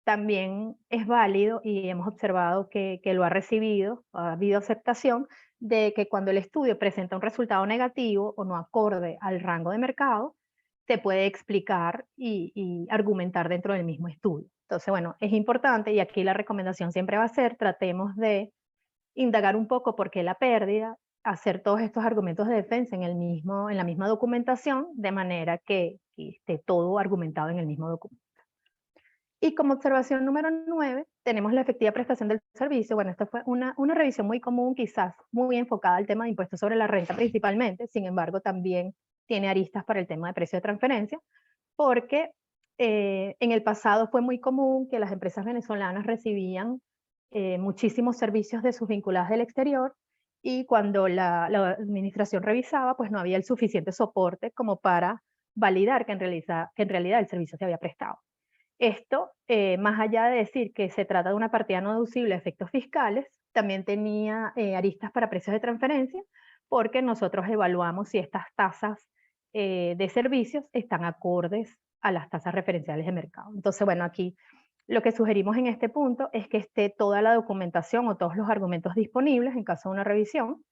también es válido, y hemos observado que lo ha recibido, ha habido aceptación, de que cuando el estudio presenta un resultado negativo o no acorde al rango de mercado, se puede explicar y argumentar dentro del mismo estudio. Entonces, bueno, es importante, y aquí la recomendación siempre va a ser, tratemos de indagar un poco por qué la pérdida, hacer todos estos argumentos de defensa en la misma documentación, de manera que esté todo argumentado en el mismo documento. Y como observación número 9, tenemos la efectiva prestación del servicio. Bueno, esta fue una revisión muy común, quizás muy enfocada al tema de impuestos sobre la renta principalmente, sin embargo también tiene aristas para el tema de precio de transferencia, porque en el pasado fue muy común que las empresas venezolanas recibían muchísimos servicios de sus vinculadas del exterior, y cuando la administración revisaba, pues no había el suficiente soporte como para validar que en realidad el servicio se había prestado. Esto, más allá de decir que se trata de una partida no deducible de efectos fiscales, también tenía aristas para precios de transferencia, porque nosotros evaluamos si estas tasas de servicios están acordes a las tasas referenciales de mercado. Entonces, bueno, aquí lo que sugerimos en este punto es que esté toda la documentación o todos los argumentos disponibles en caso de una revisión.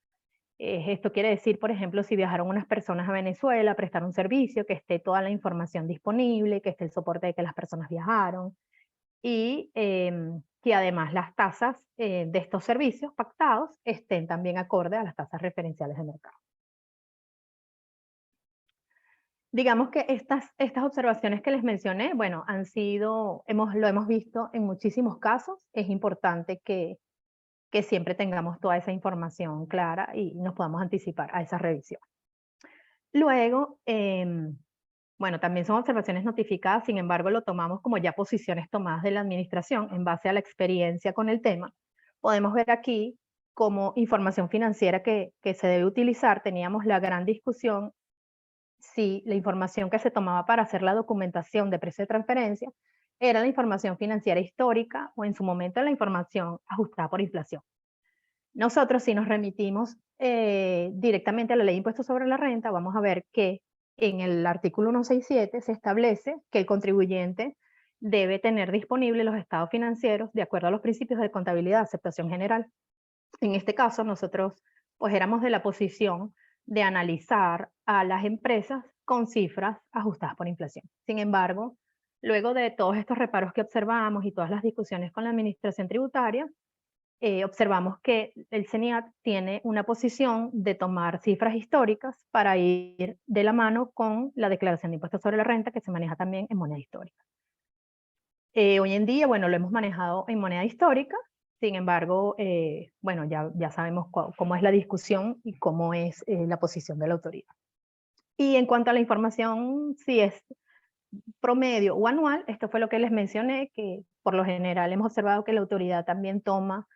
Esto quiere decir, por ejemplo, si viajaron unas personas a Venezuela a prestar un servicio, que esté toda la información disponible, que esté el soporte de que las personas viajaron, y que además las tasas de estos servicios pactados estén también acorde a las tasas referenciales de mercado. Digamos que estas observaciones que les mencioné, bueno, lo hemos visto en muchísimos casos. Es importante que siempre tengamos toda esa información clara y nos podamos anticipar a esa revisión. Luego, bueno, también son observaciones notificadas, sin embargo, lo tomamos como ya posiciones tomadas de la administración en base a la experiencia con el tema. Podemos ver aquí como información financiera que se debe utilizar. Teníamos la gran discusión si la información que se tomaba para hacer la documentación de precio de transferencia era la información financiera histórica o en su momento la información ajustada por inflación. Nosotros, si nos remitimos directamente a la ley de impuestos sobre la renta, vamos a ver que en el artículo 167 se establece que el contribuyente debe tener disponibles los estados financieros de acuerdo a los principios de contabilidad de aceptación general. En este caso, nosotros pues éramos de la posición de analizar a las empresas con cifras ajustadas por inflación. Sin embargo, luego de todos estos reparos que observamos y todas las discusiones con la administración tributaria, observamos que el CENIAT tiene una posición de tomar cifras históricas para ir de la mano con la declaración de impuestos sobre la renta, que se maneja también en moneda histórica. Hoy en día, bueno, lo hemos manejado en moneda histórica. Sin embargo, bueno, ya sabemos cómo es la discusión y cómo es la posición de la autoridad. Y en cuanto a la información, si es promedio o anual, esto fue lo que les mencioné, que por lo general hemos observado que la autoridad también toma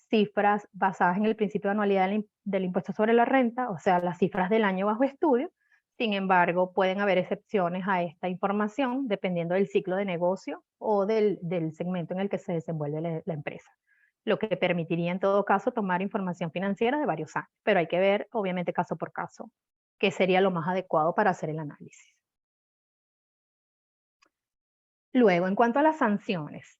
cifras basadas en el principio de anualidad del impuesto sobre la renta, o sea, las cifras del año bajo estudio. Sin embargo, pueden haber excepciones a esta información dependiendo del ciclo de negocio o del segmento en el que se desenvuelve la empresa, lo que permitiría en todo caso tomar información financiera de varios años, pero hay que ver obviamente caso por caso qué sería lo más adecuado para hacer el análisis. Luego, en cuanto a las sanciones.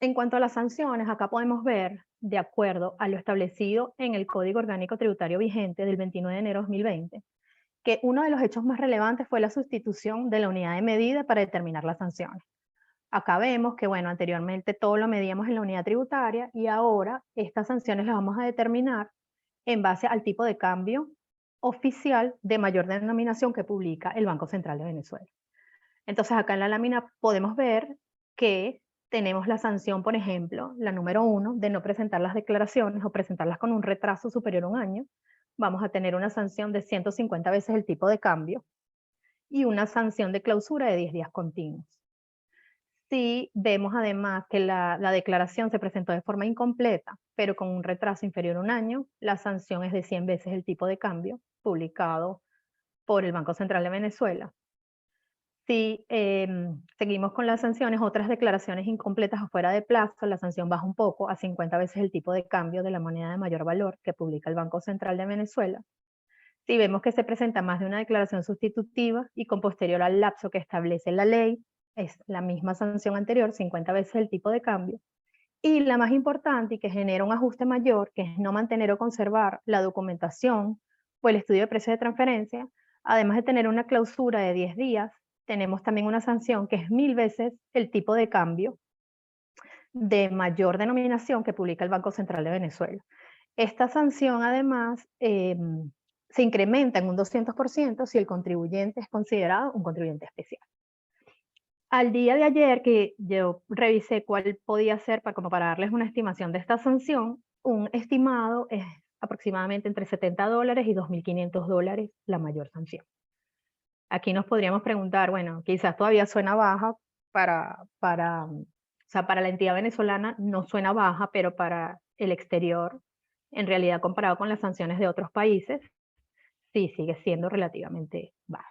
Acá podemos ver, de acuerdo a lo establecido en el Código Orgánico Tributario vigente del 29 de enero de 2020, que uno de los hechos más relevantes fue la sustitución de la unidad de medida para determinar las sanciones. Acá vemos que, bueno, anteriormente todo lo medíamos en la unidad tributaria y ahora estas sanciones las vamos a determinar en base al tipo de cambio oficial de mayor denominación que publica el Banco Central de Venezuela. Entonces acá en la lámina podemos ver que tenemos la sanción, por ejemplo, la número 1, de no presentar las declaraciones o presentarlas con un retraso superior a un año. Vamos a tener una sanción de 150 veces el tipo de cambio y una sanción de clausura de 10 días continuos. Si vemos además que la declaración se presentó de forma incompleta, pero con un retraso inferior a un año, la sanción es de 100 veces el tipo de cambio publicado por el Banco Central de Venezuela. Si seguimos con las sanciones, otras declaraciones incompletas o fuera de plazo, la sanción baja un poco a 50 veces el tipo de cambio de la moneda de mayor valor que publica el Banco Central de Venezuela. Si vemos que se presenta más de una declaración sustitutiva y con posterior al lapso que establece la ley, es la misma sanción anterior, 50 veces el tipo de cambio. Y la más importante y que genera un ajuste mayor, que es no mantener o conservar la documentación o el estudio de precio de transferencia, además de tener una clausura de 10 días, tenemos también una sanción que es 1000 veces el tipo de cambio de mayor denominación que publica el Banco Central de Venezuela. Esta sanción además se incrementa en un 200% si el contribuyente es considerado un contribuyente especial. Al día de ayer que yo revisé cuál podía ser como para darles una estimación de esta sanción, un estimado es aproximadamente entre $70 y $2.500 la mayor sanción. Aquí nos podríamos preguntar, bueno, quizás todavía suena baja o sea, para la entidad venezolana no suena baja, pero para el exterior, en realidad comparado con las sanciones de otros países, sí sigue siendo relativamente baja.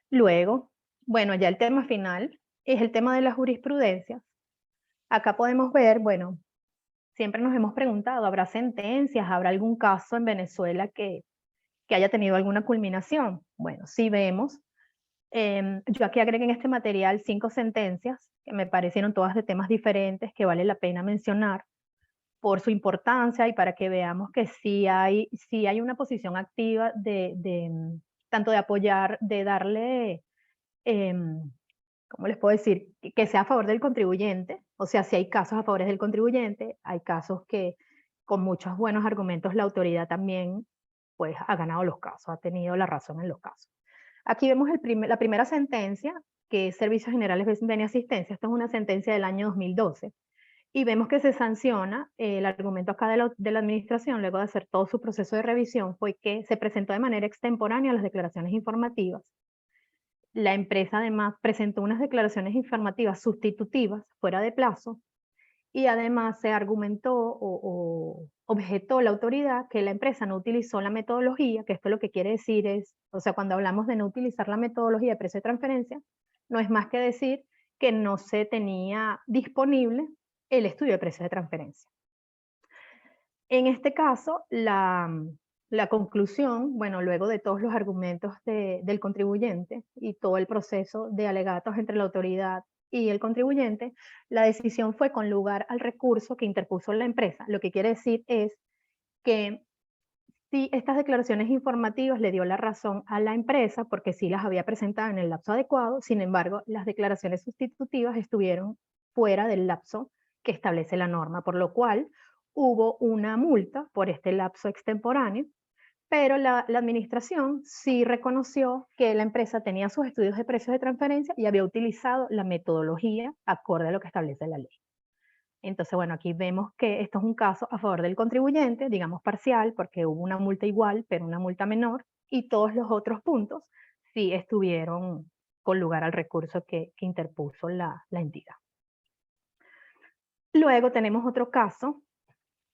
Luego, bueno, ya el tema final es el tema de la jurisprudencia. Acá podemos ver, bueno, siempre nos hemos preguntado, ¿habrá sentencias? ¿Habrá algún caso en Venezuela que haya tenido alguna culminación? Bueno, sí vemos. Yo aquí agregué en este material 5 sentencias que me parecieron todas de temas diferentes que vale la pena mencionar por su importancia y para que veamos que sí hay una posición activa tanto de apoyar, de darle, ¿cómo les puedo decir? Que sea a favor del contribuyente. O sea, si hay casos a favor del contribuyente, hay casos que con muchos buenos argumentos la autoridad también pues ha ganado los casos, ha tenido la razón en los casos. Aquí vemos la primera sentencia, que es Servicios Generales de Venia Asistencia. Esta es una sentencia del año 2012. Y vemos que se sanciona, el argumento acá de la administración, luego de hacer todo su proceso de revisión, fue que se presentó de manera extemporánea las declaraciones informativas. La empresa además presentó unas declaraciones informativas sustitutivas fuera de plazo y además se argumentó o objetó la autoridad que la empresa no utilizó la metodología, que esto lo que quiere decir es, o sea, cuando hablamos de no utilizar la metodología de precio de transferencia, no es más que decir que no se tenía disponible el estudio de precios de transferencia. En este caso, la conclusión, bueno, luego de todos los argumentos del contribuyente y todo el proceso de alegatos entre la autoridad y el contribuyente, la decisión fue con lugar al recurso que interpuso la empresa. Lo que quiere decir es que sí, estas declaraciones informativas le dio la razón a la empresa porque sí las había presentado en el lapso adecuado, sin embargo, las declaraciones sustitutivas estuvieron fuera del lapso que establece la norma, por lo cual hubo una multa por este lapso extemporáneo, pero la administración sí reconoció que la empresa tenía sus estudios de precios de transferencia y había utilizado la metodología acorde a lo que establece la ley. Entonces, bueno, aquí vemos que esto es un caso a favor del contribuyente, digamos parcial, porque hubo una multa igual, pero una multa menor, y todos los otros puntos sí estuvieron con lugar al recurso que interpuso la entidad. Luego tenemos otro caso,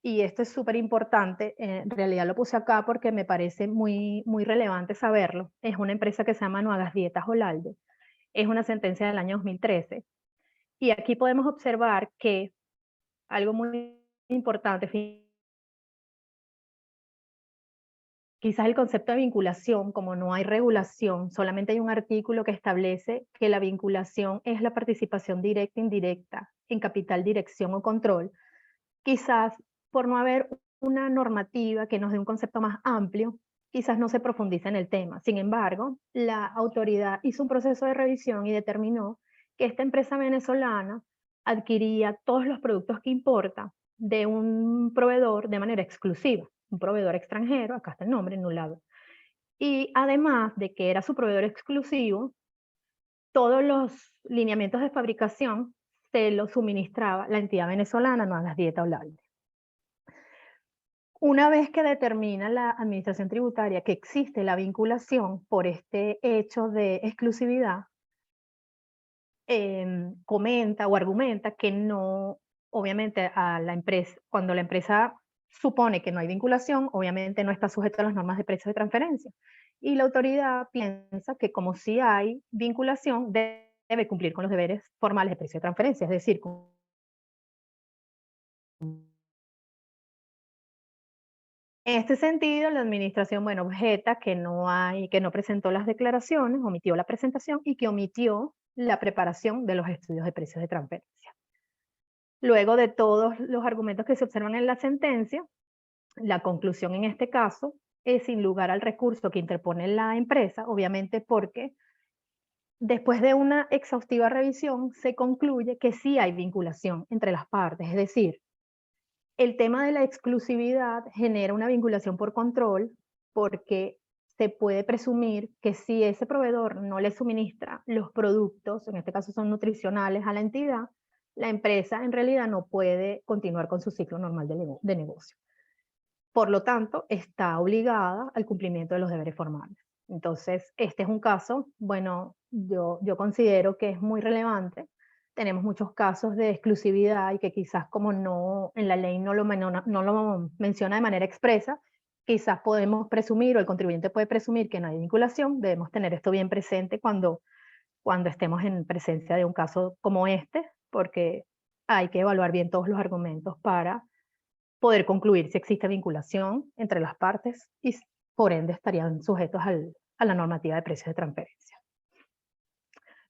y esto es súper importante, en realidad lo puse acá porque me parece muy, muy relevante saberlo. Es una empresa que se llama No Hagas Dietas Olalde. Es una sentencia del año 2013. Y aquí podemos observar que algo muy importante, quizás el concepto de vinculación, como no hay regulación, solamente hay un artículo que establece que la vinculación es la participación directa e indirecta en capital, dirección o control. Quizás por no haber una normativa que nos dé un concepto más amplio, quizás no se profundiza en el tema. Sin embargo, la autoridad hizo un proceso de revisión y determinó que esta empresa venezolana adquiría todos los productos que importa de un proveedor de manera exclusiva, un proveedor extranjero, acá está el nombre, Nulab. Y además de que era su proveedor exclusivo, todos los lineamientos de fabricación se los suministraba la entidad venezolana No Hagas Dieta Olalde. Una vez que determina la administración tributaria que existe la vinculación por este hecho de exclusividad, comenta o argumenta que no, obviamente a la empresa, cuando la empresa supone que no hay vinculación, obviamente no está sujeto a las normas de precios de transferencia. Y la autoridad piensa que como sí hay vinculación, debe cumplir con los deberes formales de precio de transferencia, es decir, en este sentido, la administración, bueno, objeta que no presentó las declaraciones, omitió la presentación y que omitió la preparación de los estudios de precios de transferencia. Luego de todos los argumentos que se observan en la sentencia, la conclusión en este caso es sin lugar al recurso que interpone la empresa, obviamente porque después de una exhaustiva revisión se concluye que sí hay vinculación entre las partes, es decir, el tema de la exclusividad genera una vinculación por control porque se puede presumir que si ese proveedor no le suministra los productos, en este caso son nutricionales, a la entidad, la empresa en realidad no puede continuar con su ciclo normal de negocio. Por lo tanto, está obligada al cumplimiento de los deberes formales. Entonces, este es un caso, bueno, yo considero que es muy relevante. Tenemos muchos casos de exclusividad y que quizás como no, en la ley no lo menciona de manera expresa, quizás podemos presumir o el contribuyente puede presumir que no hay vinculación. Debemos tener esto bien presente cuando estemos en presencia de un caso como este, porque hay que evaluar bien todos los argumentos para poder concluir si existe vinculación entre las partes y por ende estarían sujetos a la normativa de precios de transferencia.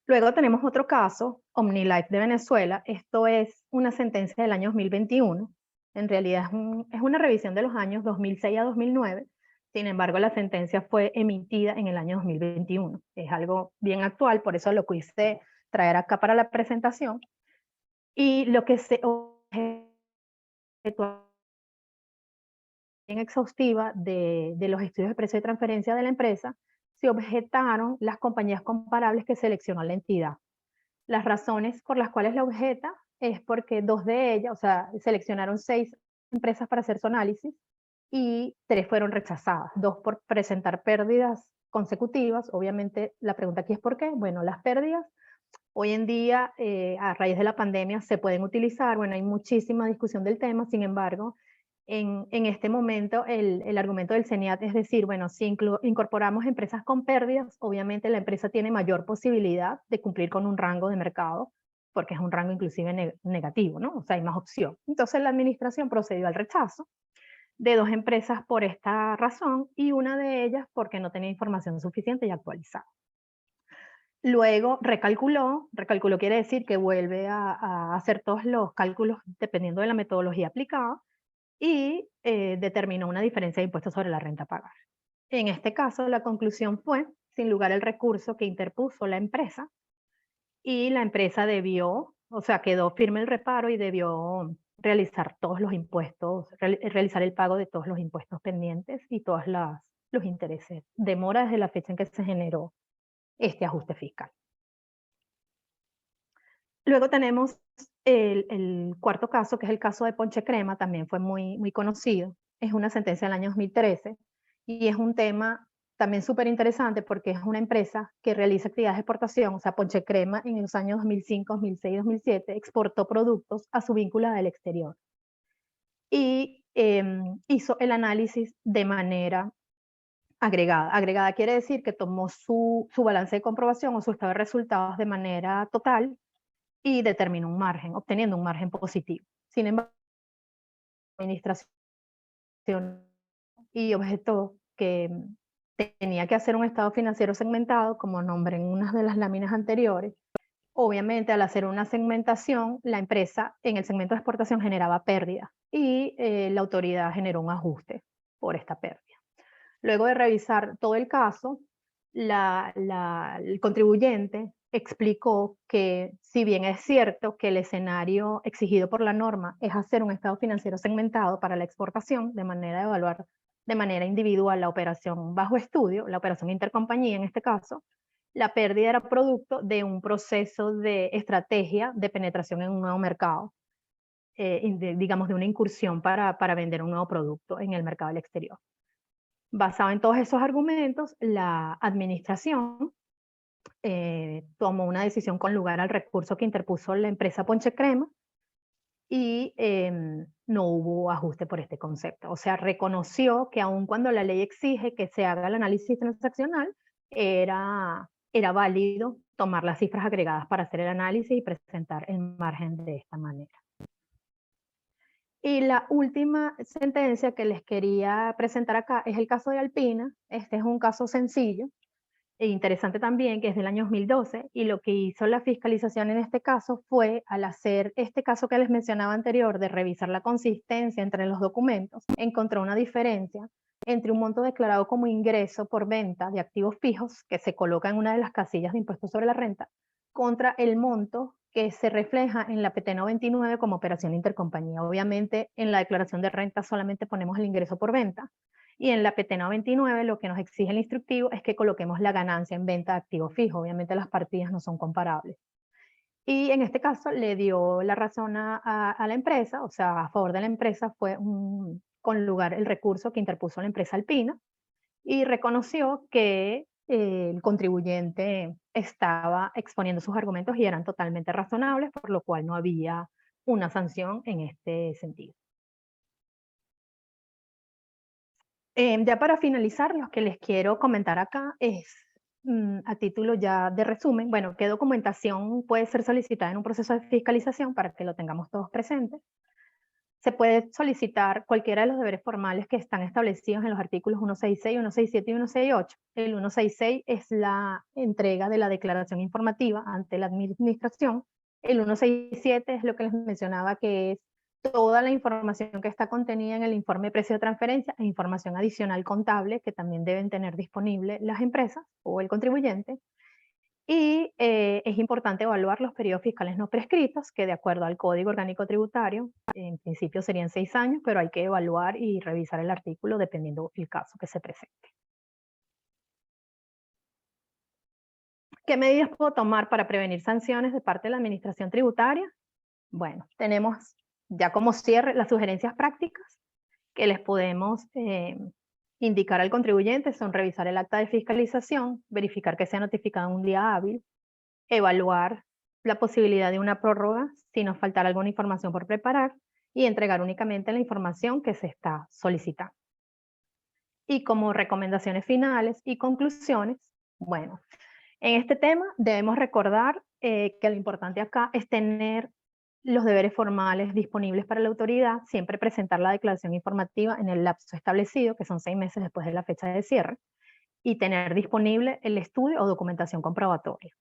Luego tenemos otro caso, OmniLife de Venezuela. Esto es una sentencia del año 2021. En realidad es una revisión de los años 2006 a 2009. Sin embargo, la sentencia fue emitida en el año 2021. Es algo bien actual, por eso lo quise traer acá para la presentación. Y lo que se exhaustiva de los estudios de precio de transferencia de la empresa, se objetaron las compañías comparables que seleccionó la entidad. Las razones por las cuales la objeta es porque 2 de ellas, o sea, seleccionaron 6 empresas para hacer su análisis y 3 fueron rechazadas, 2 por presentar pérdidas consecutivas. Obviamente la pregunta aquí es ¿por qué? Bueno, las pérdidas hoy en día, a raíz de la pandemia, se pueden utilizar. Bueno, hay muchísima discusión del tema. Sin embargo, en este momento el argumento del CENIAT es decir, bueno, si incorporamos empresas con pérdidas, obviamente la empresa tiene mayor posibilidad de cumplir con un rango de mercado, porque es un rango inclusive negativo, ¿no? O sea, hay más opción. Entonces la administración procedió al rechazo de 2 empresas por esta razón y una de ellas porque no tenía información suficiente y actualizada. Luego recalculó quiere decir que vuelve a hacer todos los cálculos dependiendo de la metodología aplicada y determinó una diferencia de impuestos sobre la renta a pagar. En este caso, la conclusión fue, sin lugar al recurso que interpuso la empresa, y la empresa debió, o sea, quedó firme el reparo y debió realizar todos los impuestos, realizar el pago de todos los impuestos pendientes y todos los intereses de mora desde la fecha en que se generó este ajuste fiscal. Luego tenemos el cuarto caso, que es el caso de Ponche Crema, también fue muy conocido. Es una sentencia del año 2013 y es un tema también súper interesante porque es una empresa que realiza actividades de exportación. O sea, Ponche Crema en los años 2005, 2006, 2007 exportó productos a su vínculo del exterior y hizo el análisis de manera agregada. Agregada quiere decir que tomó su balance de comprobación o su estado de resultados de manera total y determinó un margen, obteniendo un margen positivo. Sin embargo, la administración y objetó que tenía que hacer un estado financiero segmentado, como nombré en una de las láminas anteriores. Obviamente, al hacer una segmentación, la empresa en el segmento de exportación generaba pérdida y la autoridad generó un ajuste por esta pérdida. Luego de revisar todo el caso, el contribuyente explicó que si bien es cierto que el escenario exigido por la norma es hacer un estado financiero segmentado para la exportación, de manera de evaluar de manera individual la operación bajo estudio, la operación intercompañía en este caso, la pérdida era producto de un proceso de estrategia de penetración en un nuevo mercado, digamos de una incursión para vender un nuevo producto en el mercado del exterior. Basado en todos esos argumentos, la administración tomó una decisión con lugar al recurso que interpuso la empresa Ponche Crema y no hubo ajuste por este concepto. O sea, reconoció que aun cuando la ley exige que se haga el análisis transaccional, era válido tomar las cifras agregadas para hacer el análisis y presentar el margen de esta manera. Y la última sentencia que les quería presentar acá es el caso de Alpina. Este es un caso sencillo e interesante también, que es del año 2012, y lo que hizo la fiscalización en este caso fue, al hacer este caso que les mencionaba anterior, de revisar la consistencia entre los documentos, encontró una diferencia entre un monto declarado como ingreso por venta de activos fijos, que se coloca en una de las casillas de impuestos sobre la renta, contra el monto que se refleja en la PT 99 como operación intercompañía. Obviamente en la declaración de renta solamente ponemos el ingreso por venta, y en la PT 99 lo que nos exige el instructivo es que coloquemos la ganancia en venta de activo fijo. Obviamente las partidas no son comparables. Y en este caso le dio la razón a la empresa, o sea, a favor de la empresa fue con lugar el recurso que interpuso la empresa Alpina, y reconoció que el contribuyente estaba exponiendo sus argumentos y eran totalmente razonables, por lo cual no había una sanción en este sentido. Ya para finalizar, lo que les quiero comentar acá es, a título ya de resumen, bueno, qué documentación puede ser solicitada en un proceso de fiscalización para que lo tengamos todos presentes. Se puede solicitar cualquiera de los deberes formales que están establecidos en los artículos 166, 167 y 168. El 166 es la entrega de la declaración informativa ante la administración. El 167 es lo que les mencionaba, que es toda la información que está contenida en el informe de precio de transferencia e información adicional contable que también deben tener disponible las empresas o el contribuyente. Y es importante evaluar los periodos fiscales no prescritos, que de acuerdo al Código Orgánico Tributario, en principio serían 6 años, pero hay que evaluar y revisar el artículo dependiendo del caso que se presente. ¿Qué medidas puedo tomar para prevenir sanciones de parte de la Administración Tributaria? Bueno, tenemos ya como cierre las sugerencias prácticas que les podemos indicar al contribuyente: son revisar el acta de fiscalización, verificar que sea notificado en un día hábil, evaluar la posibilidad de una prórroga si nos faltara alguna información por preparar, y entregar únicamente la información que se está solicitando. Y como recomendaciones finales y conclusiones, bueno, en este tema debemos recordar que lo importante acá es tener los deberes formales disponibles para la autoridad, siempre presentar la declaración informativa en el lapso establecido, que son 6 meses después de la fecha de cierre, y tener disponible el estudio o documentación comprobatoria.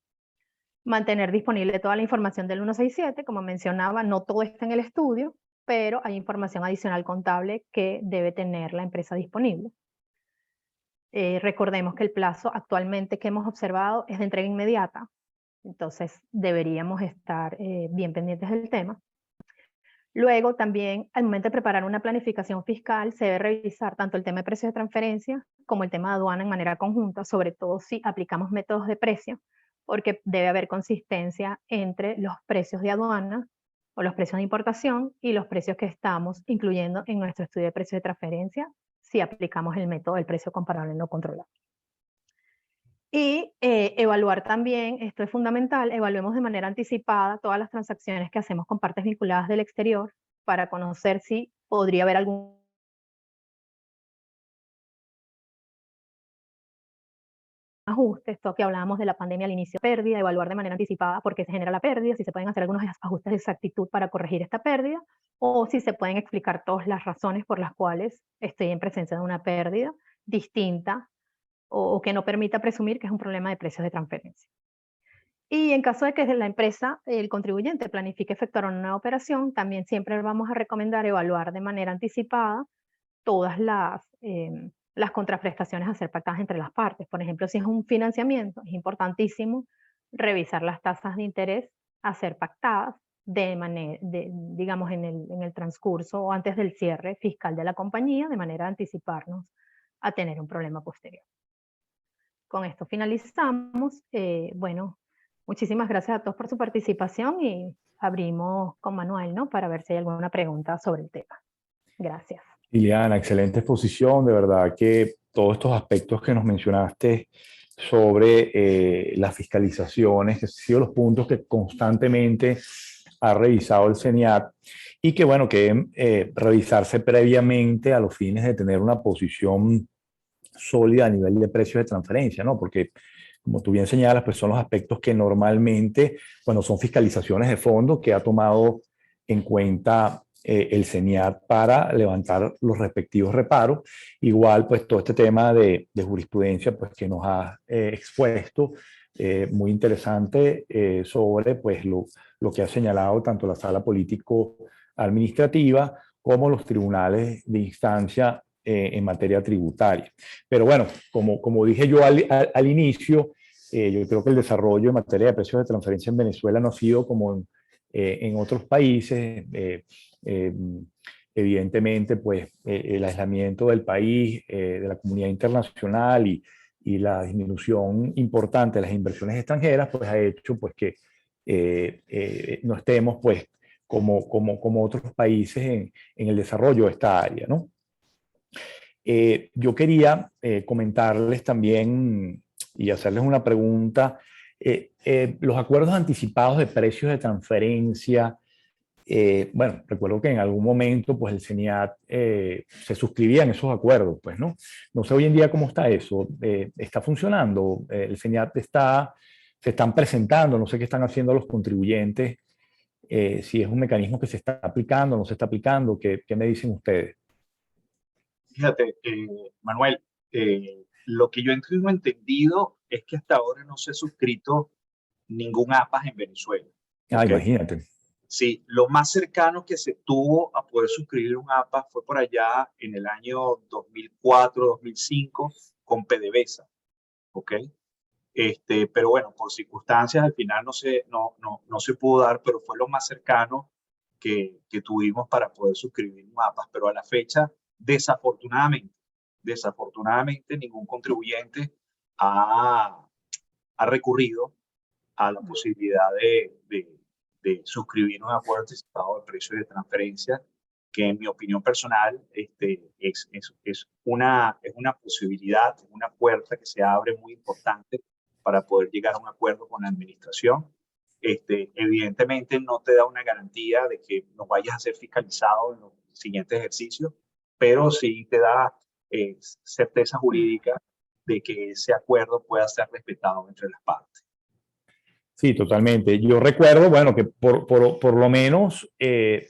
Mantener disponible toda la información del 167, como mencionaba, no todo está en el estudio, pero hay información adicional contable que debe tener la empresa disponible. Recordemos que el plazo actualmente que hemos observado es de entrega inmediata, entonces deberíamos estar bien pendientes del tema. Luego también, al momento de preparar una planificación fiscal, se debe revisar tanto el tema de precios de transferencia como el tema de aduana en manera conjunta, sobre todo si aplicamos métodos de precio, porque debe haber consistencia entre los precios de aduana o los precios de importación y los precios que estamos incluyendo en nuestro estudio de precios de transferencia si aplicamos el método del precio comparable no controlado. Y evaluar también, esto es fundamental, evaluemos de manera anticipada todas las transacciones que hacemos con partes vinculadas del exterior para conocer si podría haber algún ajuste. Esto que hablábamos de la pandemia al inicio, pérdida, evaluar de manera anticipada por qué se genera la pérdida, si se pueden hacer algunos ajustes de exactitud para corregir esta pérdida, o si se pueden explicar todas las razones por las cuales estoy en presencia de una pérdida distinta o que no permita presumir que es un problema de precios de transferencia. Y en caso de que la empresa, el contribuyente, planifique efectuar una nueva operación, también siempre vamos a recomendar evaluar de manera anticipada todas las contraprestaciones a ser pactadas entre las partes. Por ejemplo, si es un financiamiento, es importantísimo revisar las tasas de interés a ser pactadas digamos, en el transcurso o antes del cierre fiscal de la compañía, de manera a anticiparnos a tener un problema posterior. Con esto finalizamos. Bueno, muchísimas gracias a todos por su participación y abrimos con Manuel, ¿no? Para ver si hay alguna pregunta sobre el tema. Gracias. Liliana, excelente exposición. De verdad que todos estos aspectos que nos mencionaste sobre las fiscalizaciones, que han sido los puntos que constantemente ha revisado el CENIAT y que, bueno, que deben revisarse previamente a los fines de tener una posición sólida a nivel de precios de transferencia, ¿no? Porque, como tú bien señalas, pues son los aspectos que normalmente, cuando son fiscalizaciones de fondo, que ha tomado en cuenta el CENIAT para levantar los respectivos reparos. Igual, pues todo este tema de jurisprudencia, pues que nos ha expuesto, muy interesante sobre pues lo que ha señalado tanto la Sala Político-Administrativa como los tribunales de instancia en materia tributaria. Pero bueno, como dije yo al inicio, Yo creo que el desarrollo en materia de precios de transferencia en Venezuela no ha sido como en otros países. Eh, Evidentemente, pues el aislamiento del país, de la comunidad internacional y la disminución importante de las inversiones extranjeras, pues ha hecho pues que no estemos pues como otros países en el desarrollo de esta área, ¿no? Yo quería comentarles también y hacerles una pregunta. Los acuerdos anticipados de precios de transferencia, bueno, recuerdo que en algún momento pues el CENIAT se suscribía en esos acuerdos, pues, ¿no? No sé hoy en día cómo está eso. ¿Está funcionando? El CENIAT se están presentando, no sé qué están haciendo los contribuyentes, si es un mecanismo que se está aplicando, no se está aplicando, ¿qué me dicen ustedes? Fíjate, Manuel, lo que yo tengo entendido es que hasta ahora no se ha suscrito ningún APAS en Venezuela. Ah, ¿Ok? imagínate. Sí, lo más cercano que se tuvo a poder suscribir un APA fue por allá en el año 2004-2005 con PDVSA, ¿ok? Pero bueno, por circunstancias al final no se pudo dar, pero fue lo más cercano que tuvimos para poder suscribir un APA. Pero a la fecha, desafortunadamente ningún contribuyente ha recurrido a la posibilidad de suscribir un acuerdo anticipado de precio de transferencia, que en mi opinión personal es una posibilidad, una puerta que se abre muy importante para poder llegar a un acuerdo con la administración. Evidentemente no te da una garantía de que no vayas a ser fiscalizado en los siguientes ejercicios, pero sí te da certeza jurídica de que ese acuerdo pueda ser respetado entre las partes. Sí, totalmente. Yo recuerdo, bueno, que por lo menos,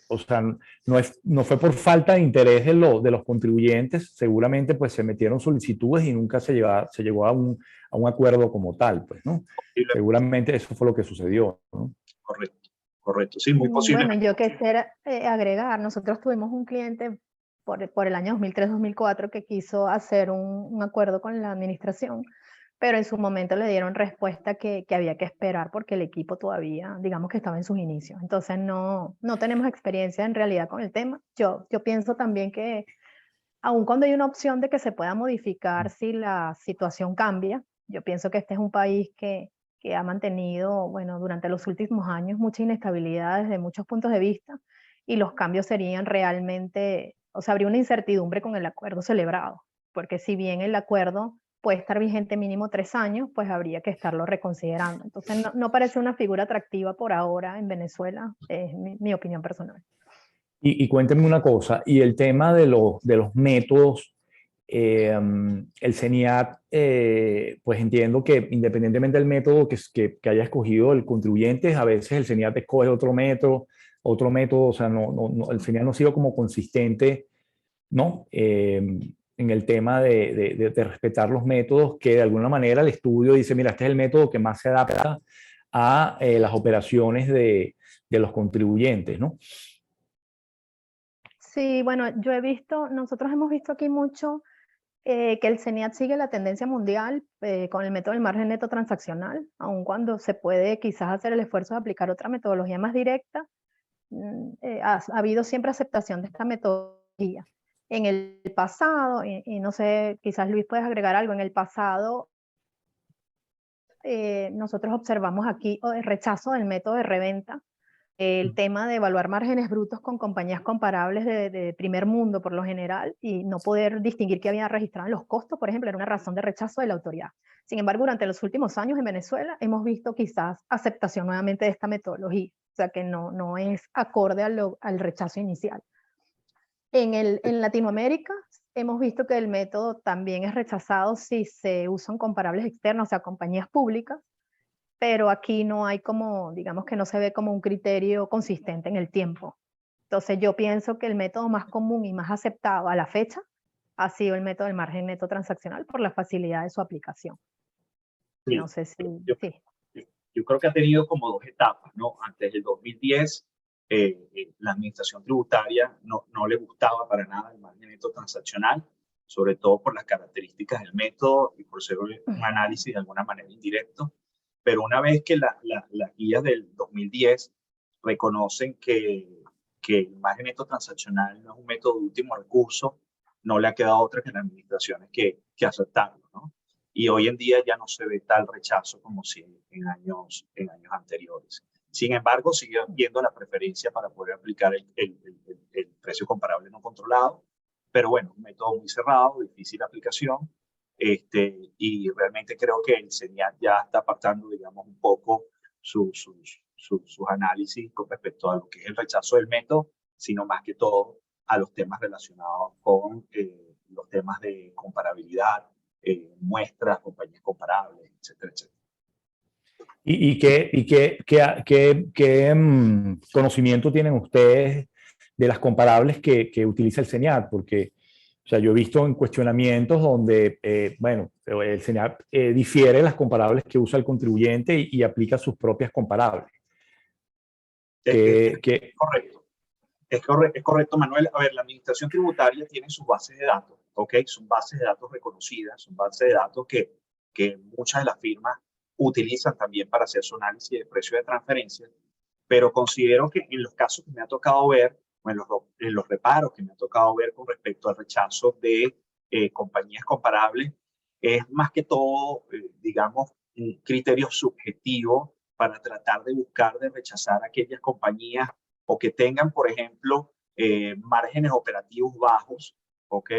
o sea, no fue por falta de interés de los contribuyentes, seguramente pues se metieron solicitudes y nunca se llegó a un acuerdo como tal, pues, ¿no? Seguramente eso fue lo que sucedió, ¿no? Correcto, correcto. Sí, muy Bueno, posiblemente. yo quisiera agregar, nosotros tuvimos un cliente por el año 2003-2004 que quiso hacer un acuerdo con la administración, pero en su momento le dieron respuesta que había que esperar porque el equipo todavía, digamos que estaba en sus inicios. Entonces no tenemos experiencia en realidad con el tema. Yo pienso también que aun cuando hay una opción de que se pueda modificar si la situación cambia, yo pienso que este es un país que ha mantenido, bueno, durante los últimos años mucha inestabilidad desde muchos puntos de vista y los cambios serían realmente, o sea, habría una incertidumbre con el acuerdo celebrado, porque si bien el acuerdo puede estar vigente mínimo 3 años, pues habría que estarlo reconsiderando. Entonces no parece una figura atractiva por ahora en Venezuela, es mi opinión personal. Y cuéntenme una cosa, y el tema de los métodos, el CENIAT, pues entiendo que independientemente del método que haya escogido el contribuyente, a veces el CENIAT escoge otro método, o sea, el CENIAT no ha sido como consistente, ¿no? En el tema de respetar los métodos, que de alguna manera el estudio dice, mira, este es el método que más se adapta a las operaciones de los contribuyentes, ¿no? Sí, bueno, nosotros hemos visto aquí mucho que el CENIAT sigue la tendencia mundial con el método del margen neto transaccional, aun cuando se puede quizás hacer el esfuerzo de aplicar otra metodología más directa, ha habido siempre aceptación de esta metodología. En el pasado, y no sé, quizás Luis puedes agregar algo, en el pasado nosotros observamos aquí el rechazo del método de reventa, el tema de evaluar márgenes brutos con compañías comparables de primer mundo por lo general y no poder distinguir qué había registrado en los costos, por ejemplo, era una razón de rechazo de la autoridad. Sin embargo, durante los últimos años en Venezuela hemos visto quizás aceptación nuevamente de esta metodología, o sea que no es acorde al rechazo inicial. En Latinoamérica hemos visto que el método también es rechazado si se usan comparables externos, o sea, compañías públicas, pero aquí no hay como, digamos que no se ve como un criterio consistente en el tiempo. Entonces yo pienso que el método más común y más aceptado a la fecha ha sido el método del margen neto transaccional por la facilidad de su aplicación. Sí, No sé si... sí. yo creo que ha tenido como dos etapas, ¿no? Antes del 2010, la administración tributaria no le gustaba para nada el margen neto transaccional sobre todo por las características del método y por ser un análisis de alguna manera indirecto. Pero una vez que las guías del 2010 reconocen que el margen neto transaccional no es un método de último recurso, no le ha quedado otra que las administraciones que aceptarlo, ¿no? Y hoy en día ya no se ve tal rechazo como si en años anteriores. Sin embargo, sigue habiendo la preferencia para poder aplicar el precio comparable no controlado, pero bueno, un método muy cerrado, difícil de aplicación, y realmente creo que el CENIAT ya está apartando, digamos, un poco sus análisis con respecto a lo que es el rechazo del método, sino más que todo a los temas relacionados con los temas de comparabilidad, muestras, compañías comparables, etcétera, etcétera. ¿Y qué conocimiento tienen ustedes de las comparables que utiliza el CENIAT? Porque, o sea, yo he visto en cuestionamientos donde, bueno, el CENIAT difiere las comparables que usa el contribuyente y aplica sus propias comparables. Es correcto. Es correcto, Manuel. A ver, la administración tributaria tiene sus bases de datos, ¿ok? Son bases de datos reconocidas, son bases de datos que muchas de las firmas utilizan también para hacer su análisis de precio de transferencia, pero considero que en los casos que me ha tocado ver, o en los reparos que me ha tocado ver con respecto al rechazo de compañías comparables, es más que todo, digamos, un criterio subjetivo para tratar de buscar de rechazar aquellas compañías o que tengan, por ejemplo, márgenes operativos bajos, ¿ok?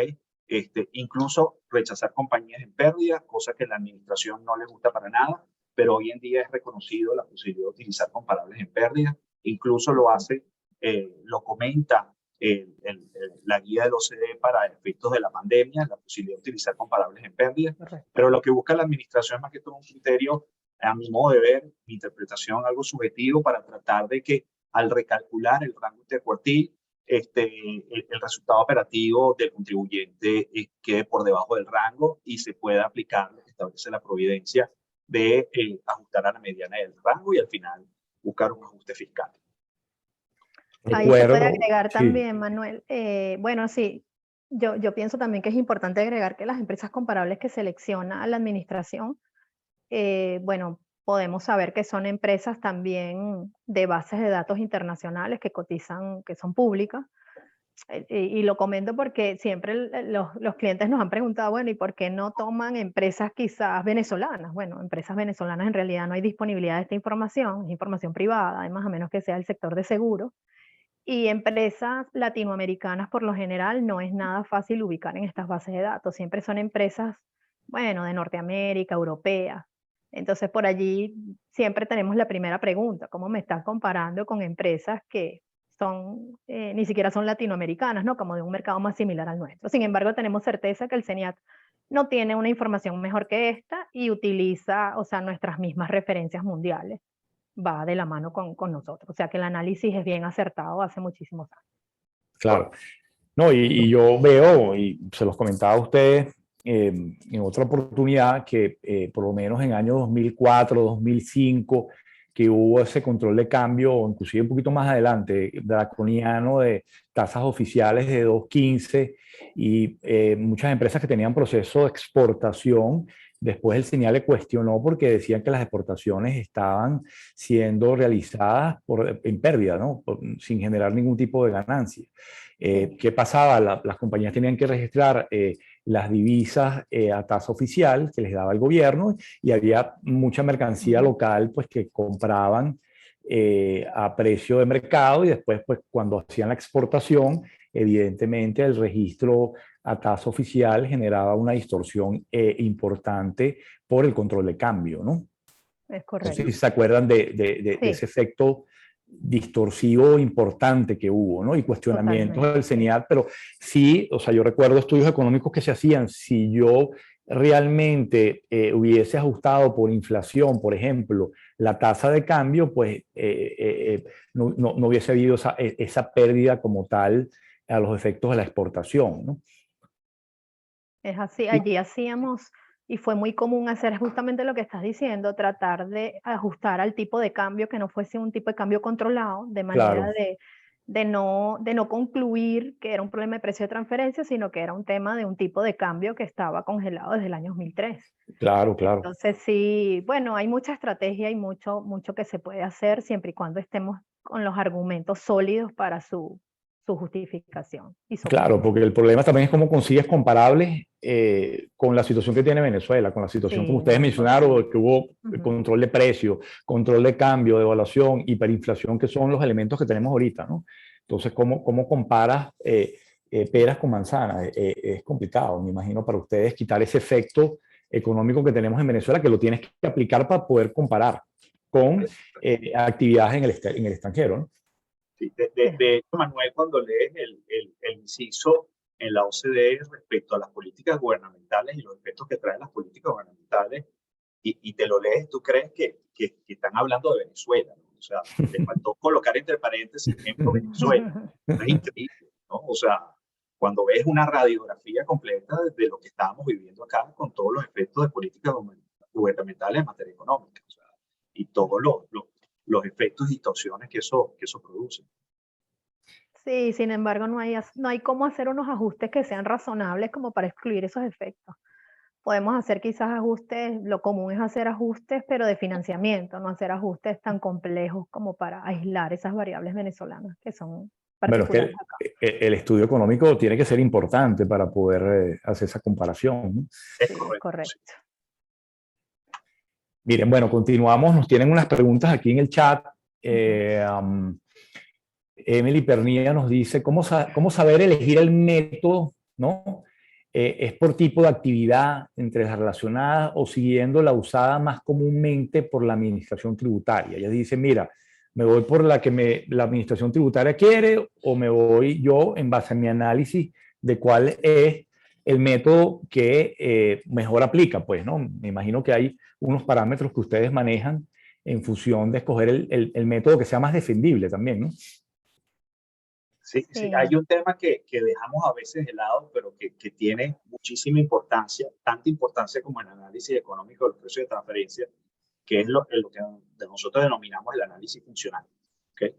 Incluso rechazar compañías en pérdida, cosa que a la administración no le gusta para nada, pero hoy en día es reconocido la posibilidad de utilizar comparables en pérdida. Incluso lo hace, lo comenta la guía del OCDE para efectos de la pandemia, la posibilidad de utilizar comparables en pérdida. Correcto. Pero lo que busca la administración es más que todo un criterio, a mi modo de ver, mi interpretación, algo subjetivo para tratar de que al recalcular el rango intercuartil, el resultado operativo del contribuyente quede por debajo del rango y se pueda aplicar lo que establece la providencia de ajustar a la mediana del rango y al final buscar un ajuste fiscal. Ahí se puede agregar también, Manuel. Bueno, sí, yo pienso también que es importante agregar que las empresas comparables que selecciona la administración, bueno, podemos saber que son empresas también de bases de datos internacionales que cotizan, que son públicas. Y lo comento porque siempre los clientes nos han preguntado, bueno, ¿y por qué no toman empresas quizás venezolanas? Bueno, empresas venezolanas en realidad no hay disponibilidad de esta información, es información privada, además a menos que sea el sector de seguros. Y empresas latinoamericanas por lo general no es nada fácil ubicar en estas bases de datos, siempre son empresas, bueno, de Norteamérica, europeas. Entonces por allí siempre tenemos la primera pregunta, ¿cómo me estás comparando con empresas que son, ni siquiera son latinoamericanas, ¿no? Como de un mercado más similar al nuestro. Sin embargo, tenemos certeza que el CENIAT no tiene una información mejor que esta y utiliza, o sea, nuestras mismas referencias mundiales. Va de la mano con nosotros. O sea que el análisis es bien acertado hace muchísimos años. Claro. No, y yo veo, y se los comentaba a ustedes en otra oportunidad, que por lo menos en año 2004, 2005, que hubo ese control de cambio, o inclusive un poquito más adelante, draconiano de tasas oficiales de 2.15 y muchas empresas que tenían proceso de exportación, después el CENIAT le cuestionó porque decían que las exportaciones estaban siendo realizadas en pérdida, ¿no? Sin generar ningún tipo de ganancia. ¿Qué pasaba? Las compañías tenían que registrar las divisas a tasa oficial que les daba el gobierno y había mucha mercancía local pues, que compraban a precio de mercado y después pues, cuando hacían la exportación, evidentemente el registro a tasa oficial generaba una distorsión importante por el control de cambio, ¿no? Es correcto. No sé si se acuerdan de ese efecto distorsivo importante que hubo, ¿no? Y cuestionamientos del CENIAT, pero sí, o sea, yo recuerdo estudios económicos que se hacían, si yo realmente hubiese ajustado por inflación, por ejemplo, la tasa de cambio, pues no hubiese habido esa pérdida como tal a los efectos de la exportación, ¿no? Es así, allí hacíamos, y fue muy común hacer justamente lo que estás diciendo, tratar de ajustar al tipo de cambio que no fuese un tipo de cambio controlado, de manera de no concluir que era un problema de precio de transferencia, sino que era un tema de un tipo de cambio que estaba congelado desde el año 2003. Claro, claro. Entonces sí, bueno, hay mucha estrategia y mucho que se puede hacer siempre y cuando estemos con los argumentos sólidos para su justificación. Y Claro, porque el problema también es cómo consigues comparables con la situación que tiene Venezuela, con la situación, Sí, como ustedes no, mencionaron, que hubo Ujú. control de precios, control de cambio, devaluación, hiperinflación, que son los elementos que tenemos ahorita, ¿no? Entonces, ¿cómo comparas peras con manzanas? Es complicado, me imagino, para ustedes quitar ese efecto económico que tenemos en Venezuela, que lo tienes que aplicar para poder comparar con actividades en el extranjero, ¿no? Sí, de hecho, Manuel, cuando lees el inciso en la OCDE respecto a las políticas gubernamentales y los efectos que traen las políticas gubernamentales, y te lo lees, tú crees que están hablando de Venezuela, ¿no? O sea, les faltó colocar entre paréntesis, ejemplo, Venezuela. Es increíble, ¿no? O sea, cuando ves una radiografía completa de lo que estábamos viviendo acá con todos los efectos de políticas gubernamentales en materia económica, o sea, y todos los efectos y distorsiones que eso produce. Sí, sin embargo, no hay cómo hacer unos ajustes que sean razonables como para excluir esos efectos. Podemos hacer quizás ajustes, lo común es hacer ajustes, pero de financiamiento, no hacer ajustes tan complejos como para aislar esas variables venezolanas que son Bueno, es que particulares acá. el estudio económico tiene que ser importante para poder hacer esa comparación, ¿no? Es Sí, correcto. Sí. correcto. Miren, bueno, continuamos. Nos tienen unas preguntas aquí en el chat. Emily Pernilla nos dice, ¿cómo saber elegir el método, ¿no? ¿Es por tipo de actividad entre las relacionadas o siguiendo la usada más comúnmente por la administración tributaria? Ella dice, mira, me voy por la que la administración tributaria quiere o me voy yo en base a mi análisis de cuál es el método que mejor aplica, pues, ¿no? Me imagino que hay unos parámetros que ustedes manejan en función de escoger el método que sea más defendible también, ¿no? Sí, sí, hay un tema que dejamos a veces de lado, pero que tiene muchísima importancia, tanta importancia como el análisis económico de los precios de transferencia, que es lo que nosotros denominamos el análisis funcional. ¿Okay?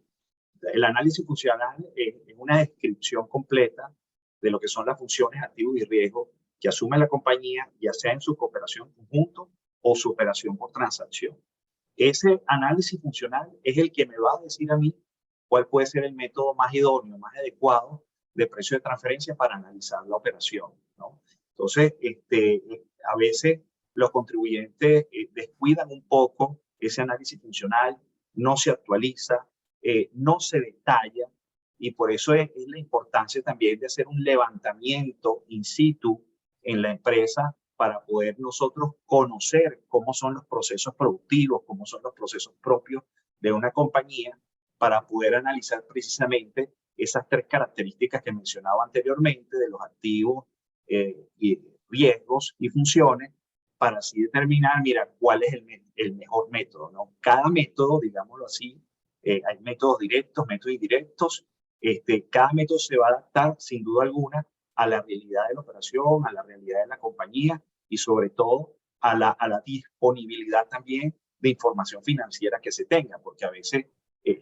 El análisis funcional es una descripción completa de lo que son las funciones, activos y riesgos que asume la compañía, ya sea en su cooperación conjunto o su operación por transacción. Ese análisis funcional es el que me va a decir a mí cuál puede ser el método más idóneo, más adecuado de precio de transferencia para analizar la operación, ¿no? Entonces, a veces los contribuyentes descuidan un poco ese análisis funcional, no se actualiza, no se detalla, y por eso es la importancia también de hacer un levantamiento in situ en la empresa para poder nosotros conocer cómo son los procesos productivos, cómo son los procesos propios de una compañía, para poder analizar precisamente esas tres características que mencionaba anteriormente de los activos y riesgos y funciones, para así determinar, mira, cuál es el mejor método, ¿no? Cada método, digámoslo así, hay métodos directos, métodos indirectos, cada método se va a adaptar sin duda alguna a la realidad de la operación, a la realidad de la compañía y sobre todo a la disponibilidad también de información financiera que se tenga, porque a veces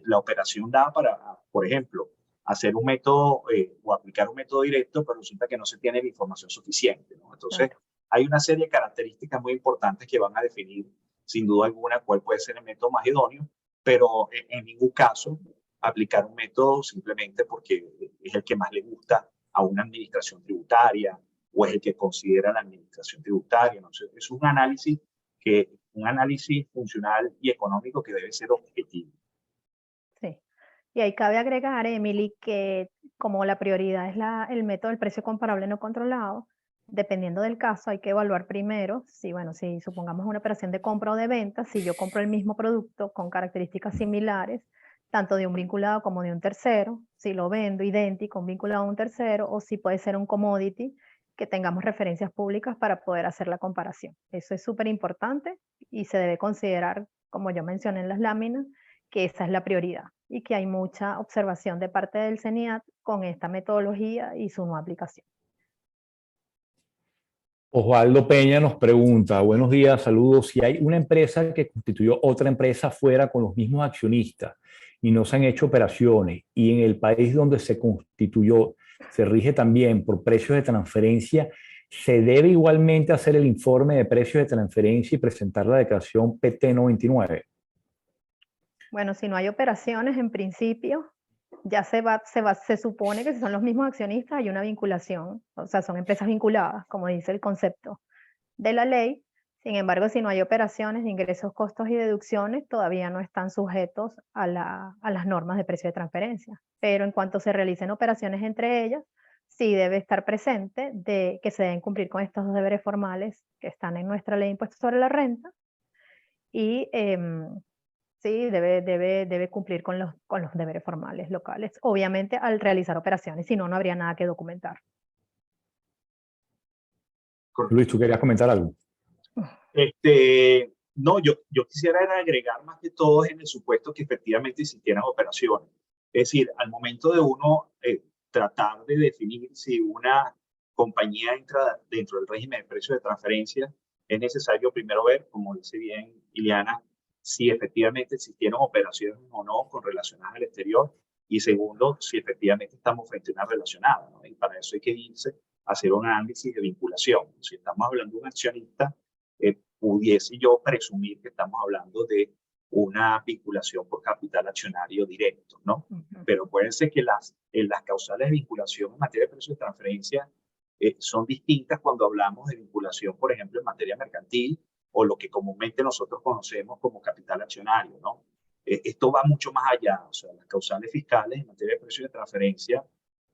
la operación da para, por ejemplo, hacer un método o aplicar un método directo, pero resulta que no se tiene la información suficiente, ¿no? Entonces, Claro. hay una serie de características muy importantes que van a definir, sin duda alguna, cuál puede ser el método más idóneo, pero en ningún caso aplicar un método simplemente porque es el que más le gusta a una administración tributaria o es el que considera la administración tributaria. ¿No? Es un análisis funcional y económico que debe ser objetivo. Sí. Y ahí cabe agregar, Emily, que como la prioridad es el método del precio comparable no controlado, dependiendo del caso, hay que evaluar primero si supongamos una operación de compra o de venta, si yo compro el mismo producto con características similares, tanto de un vinculado como de un tercero, si lo vendo idéntico, un vinculado a un tercero, o si puede ser un commodity, que tengamos referencias públicas para poder hacer la comparación. Eso es súper importante y se debe considerar, como yo mencioné en las láminas, que esa es la prioridad y que hay mucha observación de parte del CENIAT con esta metodología y su no aplicación. Osvaldo Peña nos pregunta, buenos días, saludos, si hay una empresa que constituyó otra empresa fuera con los mismos accionistas y no se han hecho operaciones, y en el país donde se constituyó se rige también por precios de transferencia, se debe igualmente hacer el informe de precios de transferencia y presentar la declaración PT 99. Bueno, si no hay operaciones, en principio, ya se supone que si son los mismos accionistas hay una vinculación, o sea, son empresas vinculadas, como dice el concepto de la ley. Sin embargo, si no hay operaciones de ingresos, costos y deducciones, todavía no están sujetos a las normas de precio de transferencia. Pero en cuanto se realicen operaciones entre ellas, sí debe estar presente de que se deben cumplir con estos dos deberes formales que están en nuestra ley de impuestos sobre la renta y sí, debe cumplir con los deberes formales locales, obviamente al realizar operaciones, si no, no habría nada que documentar. Luis, ¿tú querías comentar algo? No, yo quisiera agregar más que todo en el supuesto que efectivamente existieran operaciones. Es decir, al momento de uno tratar de definir si una compañía entra dentro del régimen de precios de transferencia, es necesario primero ver, como dice bien Ileana, si efectivamente existieron operaciones o no con relacionadas al exterior, y segundo, si efectivamente estamos frente a una relacionada, ¿no? Y para eso hay que irse a hacer un análisis de vinculación. Si estamos hablando de un accionista, pudiese yo presumir que estamos hablando de una vinculación por capital accionario directo, ¿no? Pero pueden ser que las causales de vinculación en materia de precios de transferencia son distintas cuando hablamos de vinculación, por ejemplo, en materia mercantil o lo que comúnmente nosotros conocemos como capital accionario, ¿no? Esto va mucho más allá, o sea, las causales fiscales en materia de precios de transferencia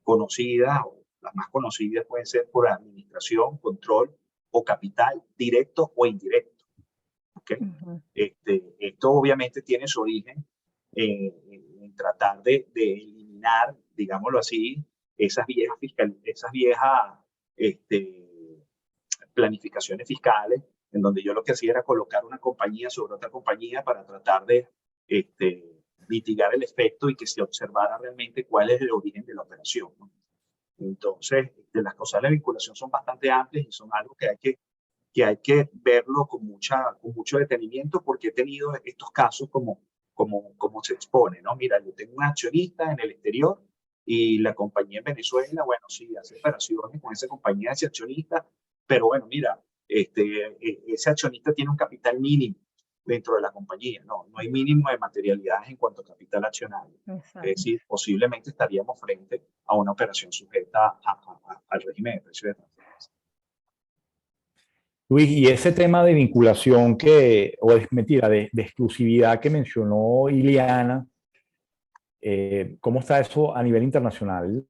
conocidas, o las más conocidas pueden ser por administración, control o capital directo o indirecto. ¿Okay? Esto obviamente tiene su origen en tratar de eliminar, digámoslo así, esas viejas planificaciones fiscales, en donde yo lo que hacía era colocar una compañía sobre otra compañía para tratar de mitigar el efecto y que se observara realmente cuál es el origen de la operación, ¿no? Entonces, las causales de vinculación son bastante amplias y son algo que hay que verlo con mucho detenimiento, porque he tenido estos casos como se expone, ¿no? Mira, yo tengo un accionista en el exterior y la compañía en Venezuela, bueno, sí, hace operaciones con esa compañía, ese accionista, pero bueno, mira, ese accionista tiene un capital mínimo dentro de la compañía, no hay mínimo de materialidades en cuanto a capital accionario. Exacto. Es decir, posiblemente estaríamos frente a una operación sujeta al régimen de precios de transferencia. Luis, y ese tema de vinculación de exclusividad que mencionó Ileana, ¿cómo está eso a nivel internacional?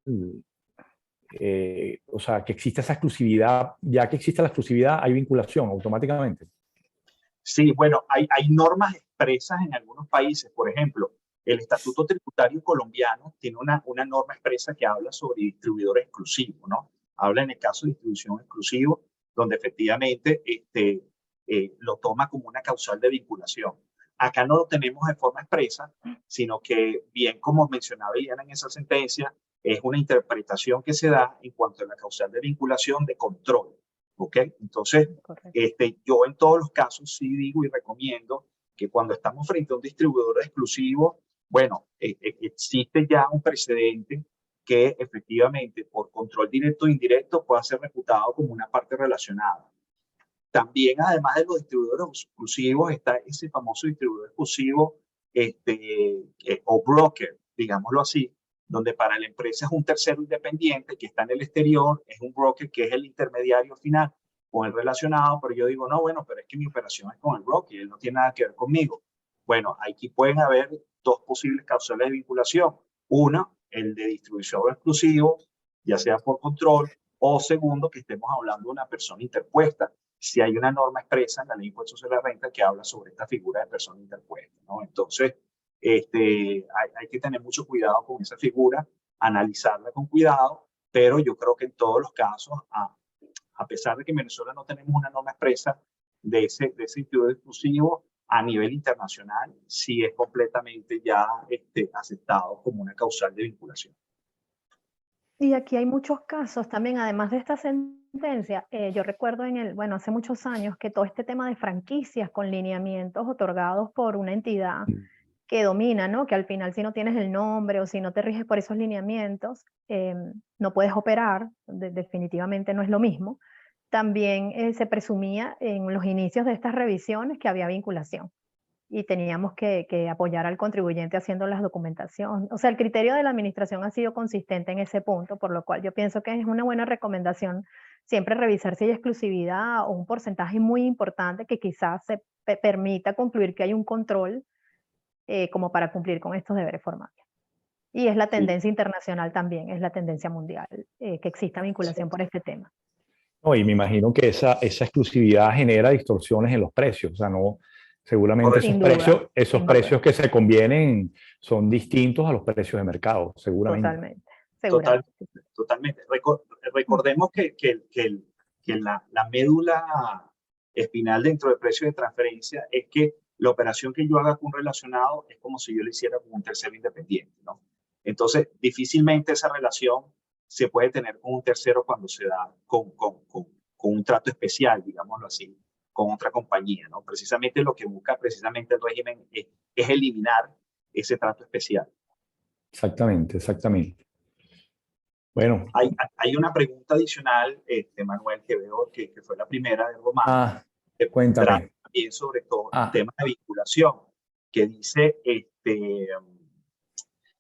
O sea, que existe esa exclusividad, ya que existe la exclusividad, hay vinculación automáticamente. Sí, bueno, hay normas expresas en algunos países. Por ejemplo, el Estatuto Tributario Colombiano tiene una norma expresa que habla sobre distribuidor exclusivo, ¿no? Habla en el caso de distribución exclusivo, donde efectivamente lo toma como una causal de vinculación. Acá no lo tenemos de forma expresa, sino que, bien como mencionaba Ileana en esa sentencia, es una interpretación que se da en cuanto a la causal de vinculación de control. ¿Ok? Entonces, yo en todos los casos sí digo y recomiendo que cuando estamos frente a un distribuidor exclusivo, bueno, existe ya un precedente que efectivamente por control directo o indirecto pueda ser reputado como una parte relacionada. También, además de los distribuidores exclusivos, está ese famoso distribuidor exclusivo o broker, digámoslo así, donde para la empresa es un tercero independiente que está en el exterior, es un broker que es el intermediario final con el relacionado, pero yo digo, no, bueno, pero es que mi operación es con el broker, él no tiene nada que ver conmigo. Bueno, aquí pueden haber dos posibles causales de vinculación. Una, el de distribución exclusivo, ya sea por control, o segundo, que estemos hablando de una persona interpuesta, si hay una norma expresa en la ley de impuestos sobre la renta que habla sobre esta figura de persona interpuesta, ¿no? Entonces, hay que tener mucho cuidado con esa figura, analizarla con cuidado, pero yo creo que en todos los casos, a pesar de que en Venezuela no tenemos una norma expresa de ese instituto exclusivo, a nivel internacional sí es completamente ya aceptado como una causal de vinculación. Y aquí hay muchos casos también, además de esta sentencia, yo recuerdo hace muchos años que todo este tema de franquicias con lineamientos otorgados por una entidad que domina, ¿no? Que al final si no tienes el nombre o si no te riges por esos lineamientos, no puedes operar, definitivamente no es lo mismo. También se presumía en los inicios de estas revisiones que había vinculación y teníamos que apoyar al contribuyente haciendo las documentaciones. O sea, el criterio de la administración ha sido consistente en ese punto, por lo cual yo pienso que es una buena recomendación siempre revisar si hay exclusividad o un porcentaje muy importante que quizás se permita concluir que hay un control como para cumplir con estos deberes formales. Y es la tendencia internacional también, es la tendencia mundial, que exista vinculación por este tema. No, y me imagino que esa exclusividad genera distorsiones en los precios. O sea, no, seguramente esos precios que se convienen son distintos a los precios de mercado, seguramente. Totalmente. Totalmente. Recordemos que la médula espinal dentro del precio de transferencia es que la operación que yo haga con un relacionado es como si yo lo hiciera con un tercero independiente, ¿no? Entonces, difícilmente esa relación se puede tener con un tercero cuando se da con un trato especial, digámoslo así, con otra compañía, ¿no? Precisamente lo que busca precisamente el régimen es eliminar ese trato especial. Exactamente, exactamente. Bueno. Hay una pregunta adicional, Manuel, que veo que fue la primera de Román. Cuéntame. También sobre todo el tema de vinculación, que dice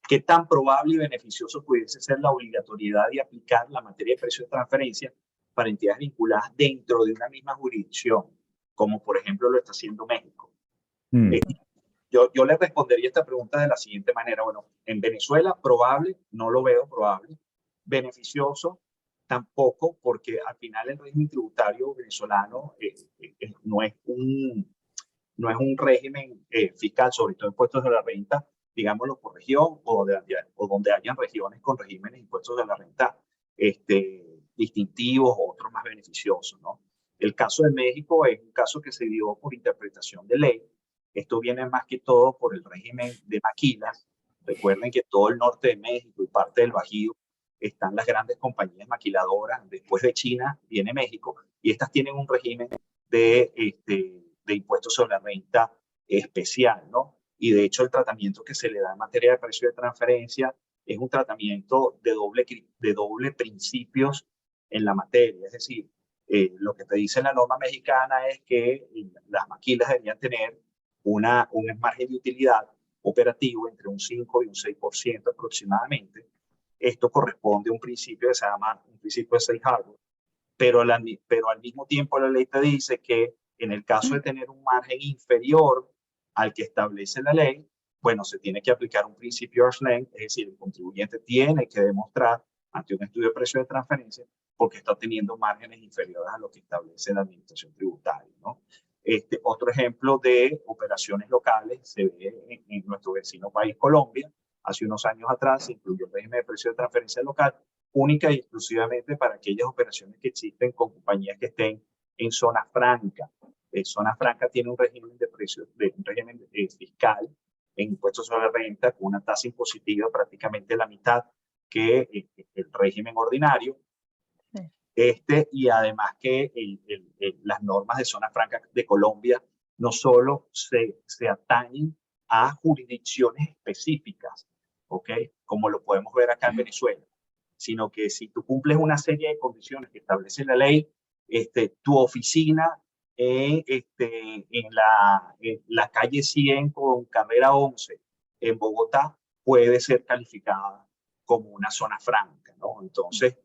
qué tan probable y beneficioso pudiese ser la obligatoriedad de aplicar la materia de precio de transferencia para entidades vinculadas dentro de una misma jurisdicción, como por ejemplo lo está haciendo México. Yo le respondería esta pregunta de la siguiente manera. Bueno, en Venezuela, probable, no lo veo probable. Beneficioso, tampoco, porque al final el régimen tributario venezolano no es un régimen fiscal, sobre todo impuestos de la renta, digámoslo por región, o donde hayan regiones con regímenes de impuestos de la renta distintivos o otros más beneficiosos, ¿no? El caso de México es un caso que se dio por interpretación de ley. Esto viene más que todo por el régimen de maquilas. Recuerden que todo el norte de México y parte del Bajío están las grandes compañías maquiladoras. Después de China viene México y estas tienen un régimen de impuestos sobre la renta especial, ¿no? Y de hecho el tratamiento que se le da en materia de precio de transferencia es un tratamiento de doble principios en la materia. Es decir, lo que te dice la norma mexicana es que las maquilas deberían tener un margen de utilidad operativo entre un 5 y un 6% aproximadamente. Esto corresponde a un principio que se llama un principio de safe harbor, pero al mismo tiempo la ley te dice que en el caso de tener un margen inferior al que establece la ley, bueno, se tiene que aplicar un principio de arm's length, es decir, el contribuyente tiene que demostrar ante un estudio de precio de transferencia porque está teniendo márgenes inferiores a lo que establece la administración tributaria, ¿no? Otro ejemplo de operaciones locales se ve en nuestro vecino país, Colombia. Hace unos años atrás se incluyó el régimen de precio de transferencia local, única y exclusivamente para aquellas operaciones que existen con compañías que estén en zona franca. Zona franca tiene un régimen de precios, un régimen fiscal en impuestos sobre la renta con una tasa impositiva prácticamente la mitad que el régimen ordinario. Y además que las normas de zona franca de Colombia no solo se atañen a jurisdicciones específicas, ¿ok? Como lo podemos ver acá en Venezuela, sino que si tú cumples una serie de condiciones que establece la ley, tu oficina en la calle 100 con carrera 11 en Bogotá puede ser calificada como una zona franca, ¿no? Entonces,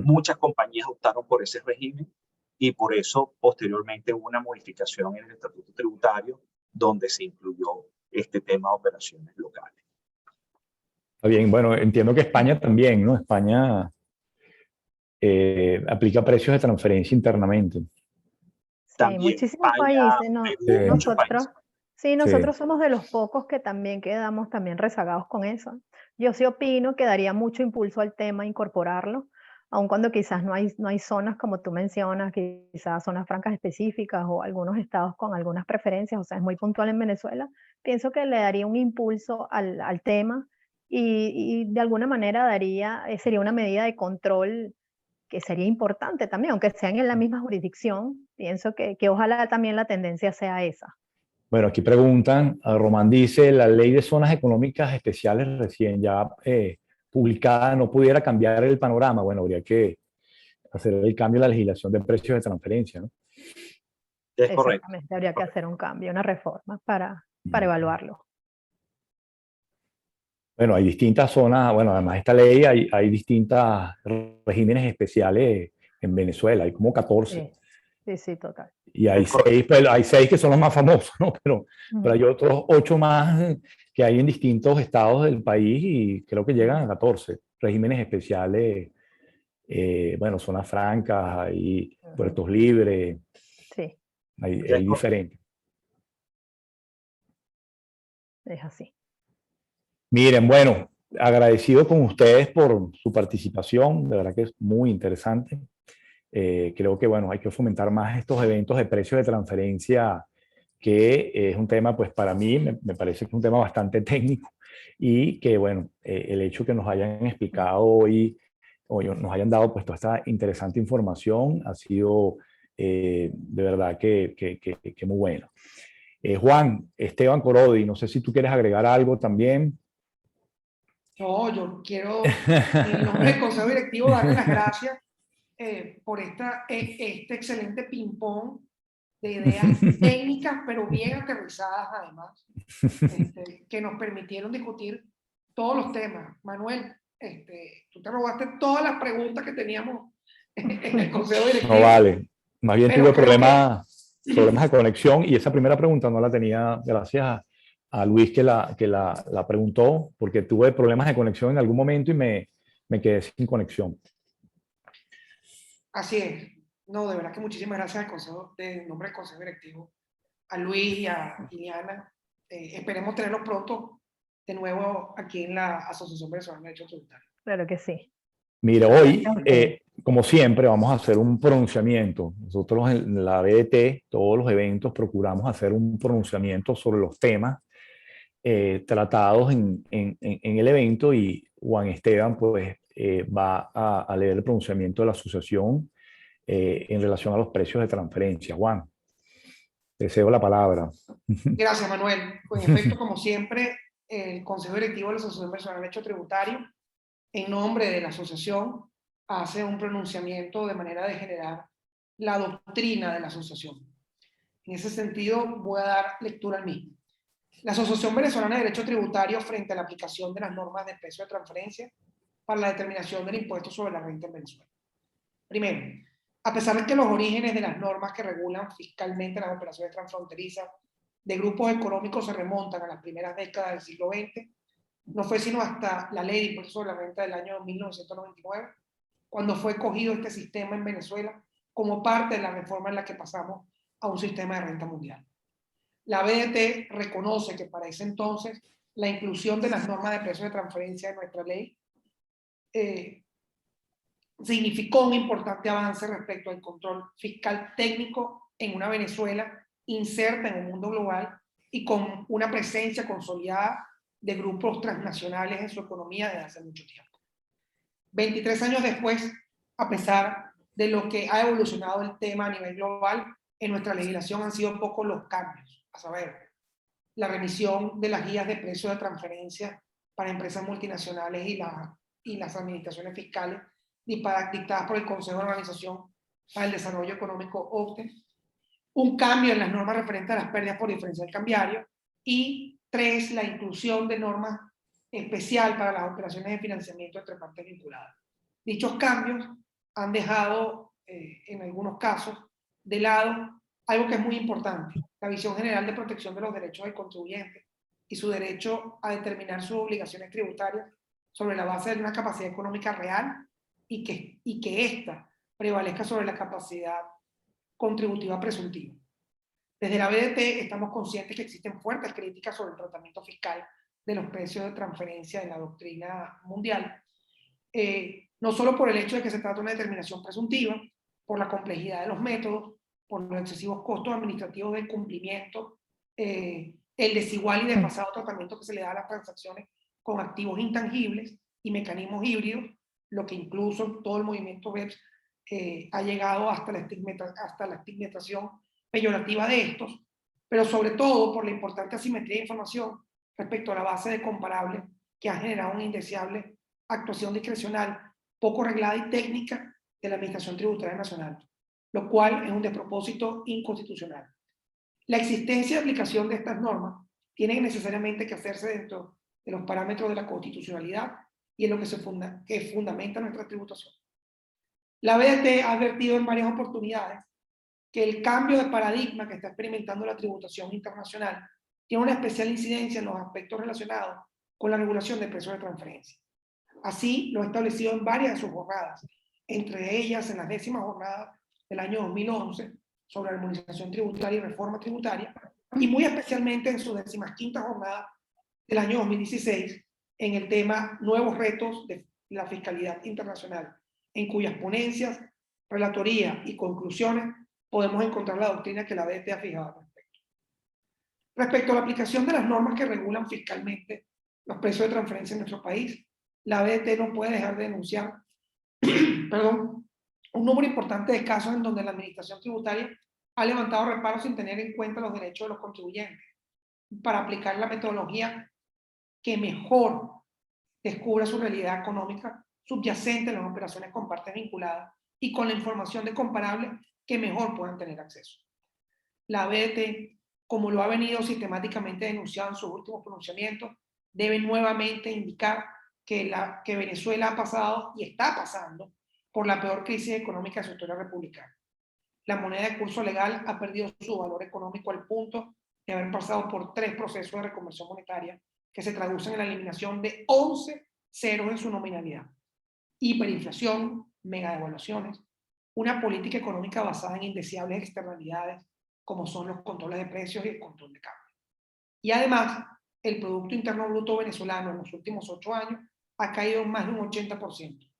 muchas compañías optaron por ese régimen y por eso posteriormente hubo una modificación en el estatuto tributario donde se incluyó este tema de operaciones locales. Está bien, bueno, entiendo que España también, ¿no? España aplica precios de transferencia internamente. Sí, también, muchísimos países, ¿no? Nosotros somos de los pocos que también quedamos también rezagados con eso. Yo sí opino que daría mucho impulso al tema incorporarlo, aun cuando quizás no hay zonas como tú mencionas, quizás zonas francas específicas o algunos estados con algunas preferencias, o sea, es muy puntual en Venezuela. Pienso que le daría un impulso al tema y de alguna manera sería una medida de control que sería importante también, aunque sean en la misma jurisdicción, pienso que ojalá también la tendencia sea esa. Bueno, aquí preguntan, Román dice, la ley de zonas económicas especiales recién ya publicada no pudiera cambiar el panorama. Bueno, habría que hacer el cambio en la legislación de precios de transferencia, ¿no? Es correcto. Exactamente, habría que hacer un cambio, una reforma para Mm. evaluarlo. Bueno, hay distintas zonas, bueno, además de esta ley hay distintos regímenes especiales en Venezuela, hay como 14. Sí, sí, sí, total. Y hay Es correcto. 6, pues, hay 6 que son los más famosos, ¿no? Pero hay Ujú. otros 8 más que hay en distintos estados del país y creo que llegan a 14 regímenes especiales, bueno, zonas francas, hay Ujú. puertos libres, Sí, hay Es correcto. diferentes. es así. Miren, bueno, agradecido con ustedes por su participación, de verdad que es muy interesante. Creo que, bueno, hay que fomentar más estos eventos de precios de transferencia, que es un tema, pues para mí me parece que es un tema bastante técnico y que, bueno, el hecho que nos hayan explicado hoy o nos hayan dado pues toda esta interesante información ha sido de verdad que muy bueno. Juan, Esteban Corodi, no sé si tú quieres agregar algo también. No, yo quiero, en nombre del Consejo Directivo, darle las gracias por este excelente ping-pong de ideas técnicas, pero bien aterrizadas además, que nos permitieron discutir todos los temas. Manuel, tú te robaste todas las preguntas que teníamos en el Consejo No Directivo, vale, más bien pero tuve creo que problemas de conexión y esa primera pregunta no la tenía gracias a Luis que la preguntó, porque tuve problemas de conexión en algún momento y me quedé sin conexión. así es. No, de verdad que muchísimas gracias al Consejo, en nombre del Consejo Directivo, a Luis y a Iliana. Esperemos tenerlos pronto de nuevo aquí en la Asociación Venezolana de Derecho Tributario. Claro que sí. Mira, Gracias hoy, a ustedes. como siempre, vamos a hacer un pronunciamiento. Nosotros en la BDT, todos los eventos, procuramos hacer un pronunciamiento sobre los temas tratados en el evento y Juan Esteban pues va a leer el pronunciamiento de la asociación en relación a los precios de transferencia. Juan, te cedo la palabra. Gracias, Manuel. En efecto, como siempre, el Consejo Directivo de la Asociación Venezolana de Derecho Tributario, en nombre de la asociación, hace un pronunciamiento de manera de generar la doctrina de la asociación. En ese sentido, voy a dar lectura al mismo. La Asociación Venezolana de Derecho Tributario frente a la aplicación de las normas de precio de transferencia para la determinación del impuesto sobre la renta en Venezuela. Primero, a pesar de que los orígenes de las normas que regulan fiscalmente las operaciones transfronterizas de grupos económicos se remontan a las primeras décadas del siglo XX, no fue sino hasta la ley de impuesto sobre la renta del año 1999 cuando fue cogido este sistema en Venezuela como parte de la reforma en la que pasamos a un sistema de renta mundial. La BDT reconoce que para ese entonces la inclusión de las normas de precios de transferencia en nuestra ley significó un importante avance respecto al control fiscal técnico en una Venezuela inserta en un mundo global y con una presencia consolidada de grupos transnacionales en su economía desde hace mucho tiempo. 23 años después, a pesar de lo que ha evolucionado el tema a nivel global, en nuestra legislación han sido pocos los cambios, a saber, la remisión de las guías de precios de transferencia para empresas multinacionales y las administraciones fiscales dictadas por el Consejo de Organización para el Desarrollo Económico OCDE, un cambio en las normas referentes a las pérdidas por diferencial cambiario y 3, la inclusión de normas especial para las operaciones de financiamiento entre partes vinculadas. Dichos cambios han dejado, en algunos casos, de lado algo que es muy importante, la visión general de protección de los derechos del contribuyente y su derecho a determinar sus obligaciones tributarias sobre la base de una capacidad económica real y que ésta prevalezca sobre la capacidad contributiva presuntiva. Desde la BDT estamos conscientes que existen fuertes críticas sobre el tratamiento fiscal de los precios de transferencia en la doctrina mundial, no solo por el hecho de que se trata de una determinación presuntiva, por la complejidad de los métodos, por los excesivos costos administrativos del cumplimiento, el desigual y desfasado tratamiento que se le da a las transacciones con activos intangibles y mecanismos híbridos, lo que incluso todo el movimiento BEPS ha llegado hasta la estigmatización peyorativa de estos, pero sobre todo por la importante asimetría de información respecto a la base de comparables que ha generado una indeseable actuación discrecional poco reglada y técnica de la Administración Tributaria Nacional, lo cual es un despropósito inconstitucional. La existencia y aplicación de estas normas tiene necesariamente que hacerse dentro de los parámetros de la constitucionalidad y en lo que fundamenta nuestra tributación. La BDT ha advertido en varias oportunidades que el cambio de paradigma que está experimentando la tributación internacional tiene una especial incidencia en los aspectos relacionados con la regulación de precios de transferencia. Así lo ha establecido en varias de sus jornadas, entre ellas en la 10ª jornada del año 2011 sobre armonización tributaria y reforma tributaria, y muy especialmente en su 15ª jornada del año 2016 en el tema Nuevos retos de la fiscalidad internacional, en cuyas ponencias, relatoría y conclusiones podemos encontrar la doctrina que la BDT ha fijado al respecto. Respecto a la aplicación de las normas que regulan fiscalmente los precios de transferencia en nuestro país, la BDT no puede dejar de denunciar perdón, un número importante de casos en donde la administración tributaria ha levantado reparos sin tener en cuenta los derechos de los contribuyentes para aplicar la metodología que mejor descubra su realidad económica subyacente en las operaciones con partes vinculadas y con la información de comparables que mejor puedan tener acceso. La BDT, como lo ha venido sistemáticamente denunciando en sus últimos pronunciamientos, debe nuevamente indicar que Venezuela ha pasado y está pasando por la peor crisis económica de su historia republicana. La moneda de curso legal ha perdido su valor económico al punto de haber pasado por 3 procesos de reconversión monetaria que se traducen en la eliminación de 11 ceros en su nominalidad, hiperinflación, megadevaluaciones, una política económica basada en indeseables externalidades como son los controles de precios y el control de cambio. Y además, el Producto Interno Bruto venezolano en los últimos 8 años ha caído más de un 80%.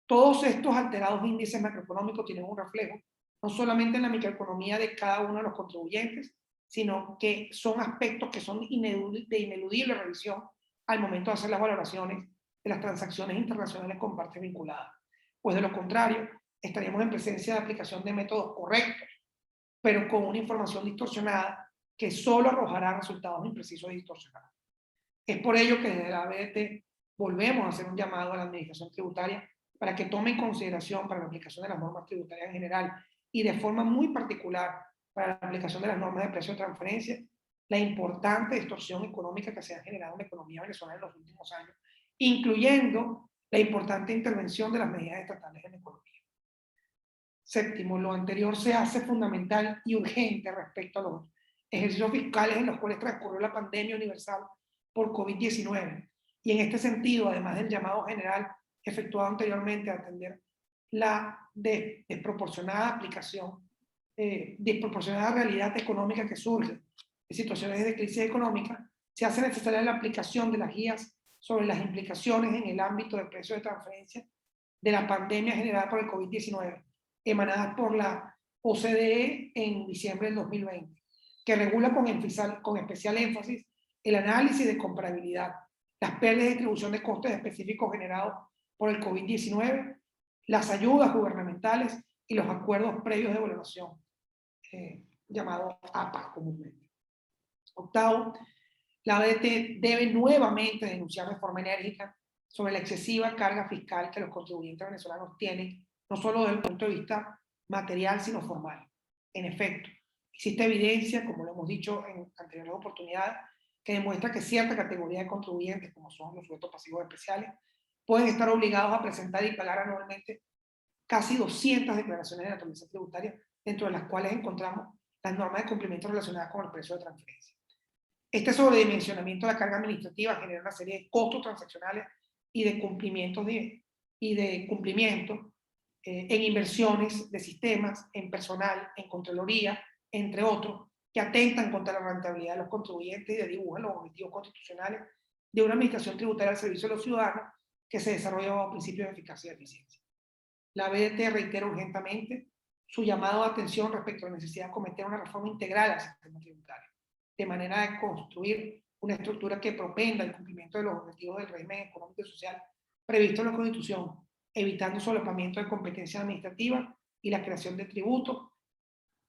Todos estos alterados índices macroeconómicos tienen un reflejo no solamente en la microeconomía de cada uno de los contribuyentes, sino que son aspectos que son de ineludible revisión al momento de hacer las valoraciones de las transacciones internacionales con partes vinculadas. Pues de lo contrario, estaríamos en presencia de aplicación de métodos correctos, pero con una información distorsionada que solo arrojará resultados imprecisos y distorsionados. Es por ello que desde la BDT volvemos a hacer un llamado a la administración tributaria para que tome en consideración para la aplicación de las normas tributarias en general y de forma muy particular para la aplicación de las normas de precio de transferencia, la importante distorsión económica que se ha generado en la economía venezolana en los últimos años, incluyendo la importante intervención de las medidas estatales en la economía. Séptimo, lo anterior se hace fundamental y urgente respecto a los ejercicios fiscales en los cuales transcurrió la pandemia universal por COVID-19. Y en este sentido, además del llamado general efectuado anteriormente a atender la desproporcionada aplicación, desproporcionada realidad económica que surge de situaciones de crisis económica, se hace necesaria la aplicación de las guías sobre las implicaciones en el ámbito de precios de transferencia de la pandemia generada por el COVID-19, emanadas por la OCDE en diciembre del 2020, que regula con especial énfasis el análisis de comparabilidad, las pérdidas de distribución de costes específicos generados por el COVID-19, las ayudas gubernamentales y los acuerdos previos de evaluación, llamados APA comúnmente. Octavo, la BDT debe nuevamente denunciar de forma enérgica sobre la excesiva carga fiscal que los contribuyentes venezolanos tienen, no solo desde el punto de vista material, sino formal. En efecto, existe evidencia, como lo hemos dicho en anteriores oportunidades, que demuestra que cierta categoría de contribuyentes, como son los sujetos pasivos especiales, pueden estar obligados a presentar y pagar anualmente casi 200 declaraciones de naturaleza tributaria, dentro de las cuales encontramos las normas de cumplimiento relacionadas con el precio de transferencia. Este sobredimensionamiento de la carga administrativa genera una serie de costos transaccionales y de cumplimiento en inversiones de sistemas, en personal, en Contraloría, entre otros, que atentan contra la rentabilidad de los contribuyentes y dibujan los objetivos constitucionales de una administración tributaria al servicio de los ciudadanos que se desarrolla bajo principios de eficacia y eficiencia. La BDT reitera urgentemente su llamado de atención respecto a la necesidad de cometer una reforma integral al sistema tributario, de manera de construir una estructura que propenda el cumplimiento de los objetivos del régimen económico y social previsto en la Constitución, evitando solapamiento de competencias administrativas y la creación de tributos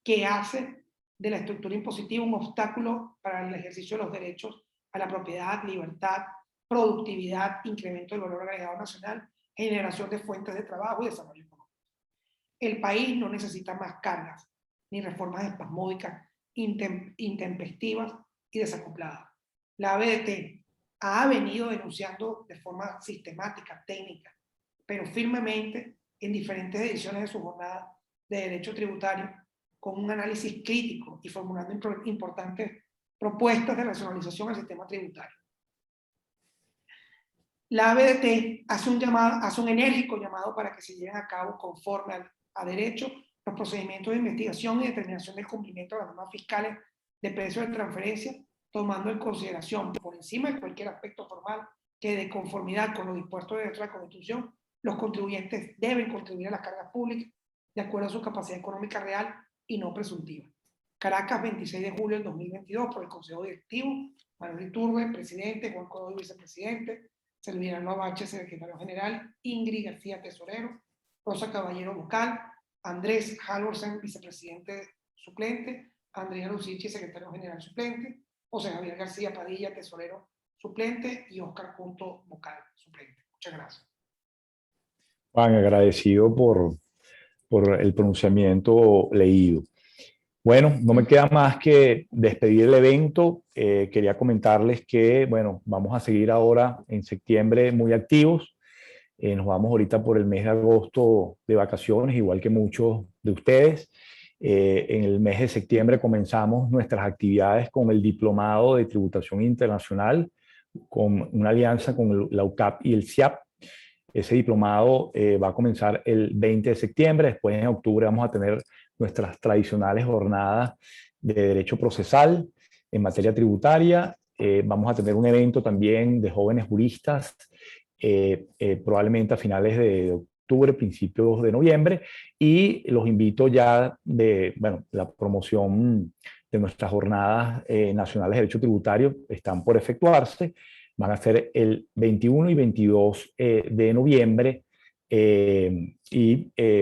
que hace de la estructura impositiva un obstáculo para el ejercicio de los derechos a la propiedad, libertad, productividad, incremento del valor agregado nacional, generación de fuentes de trabajo y desarrollo económico. El país no necesita más cargas ni reformas espasmódicas, intempestivas y desacopladas. La ABDT ha venido denunciando de forma sistemática, técnica, pero firmemente en diferentes ediciones de su jornada de derecho tributario, con un análisis crítico y formulando importantes propuestas de racionalización del sistema tributario. La ABDT hace un enérgico llamado para que se lleven a cabo conforme a derecho los procedimientos de investigación y determinación del cumplimiento de las normas fiscales de precios de transferencia, tomando en consideración por encima de cualquier aspecto formal que de conformidad con lo dispuesto de nuestra Constitución, los contribuyentes deben contribuir a las cargas públicas de acuerdo a su capacidad económica real y no presuntiva. Caracas, 26 de julio del 2022, por el Consejo Directivo, Manuel Iturbe, presidente, Juan Corodo, vicepresidente, Silviano Abache, secretario general, Ingrid García, tesorero, Rosa Caballero, vocal, Andrés Halvorsen, vicepresidente suplente, Andrea Lucici, secretario general suplente, José Javier García Padilla, tesorero suplente, y Oscar Junto, vocal suplente. Muchas gracias. Juan, agradecido por el pronunciamiento leído. Bueno, no me queda más que despedir el evento. Quería comentarles que, bueno, vamos a seguir ahora en septiembre muy activos. Nos vamos ahorita por el mes de agosto de vacaciones, igual que muchos de ustedes. En el mes de septiembre comenzamos nuestras actividades con el Diplomado de Tributación Internacional, con una alianza con la UCAP y el CIAP. Ese diplomado va a comenzar el 20 de septiembre. Después, en octubre, vamos a tener nuestras tradicionales jornadas de derecho procesal en materia tributaria. Vamos a tener un evento también de jóvenes juristas, probablemente a finales de octubre, principios de noviembre. Y los invito ya de, bueno, la promoción de nuestras jornadas nacionales de derecho tributario están por efectuarse. Van a ser el 21 y 22 de noviembre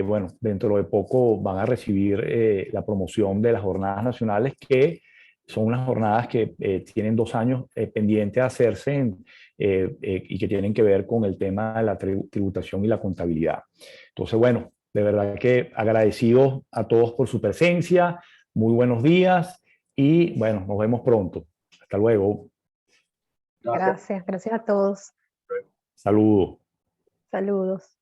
bueno, dentro de poco van a recibir la promoción de las jornadas nacionales, que son unas jornadas que tienen 2 años pendientes de hacerse y que tienen que ver con el tema de la tributación y la contabilidad. Entonces, bueno, de verdad que agradecidos a todos por su presencia, muy buenos días y bueno, nos vemos pronto. Hasta luego. Gracias, gracias a todos. Saludos. Saludos.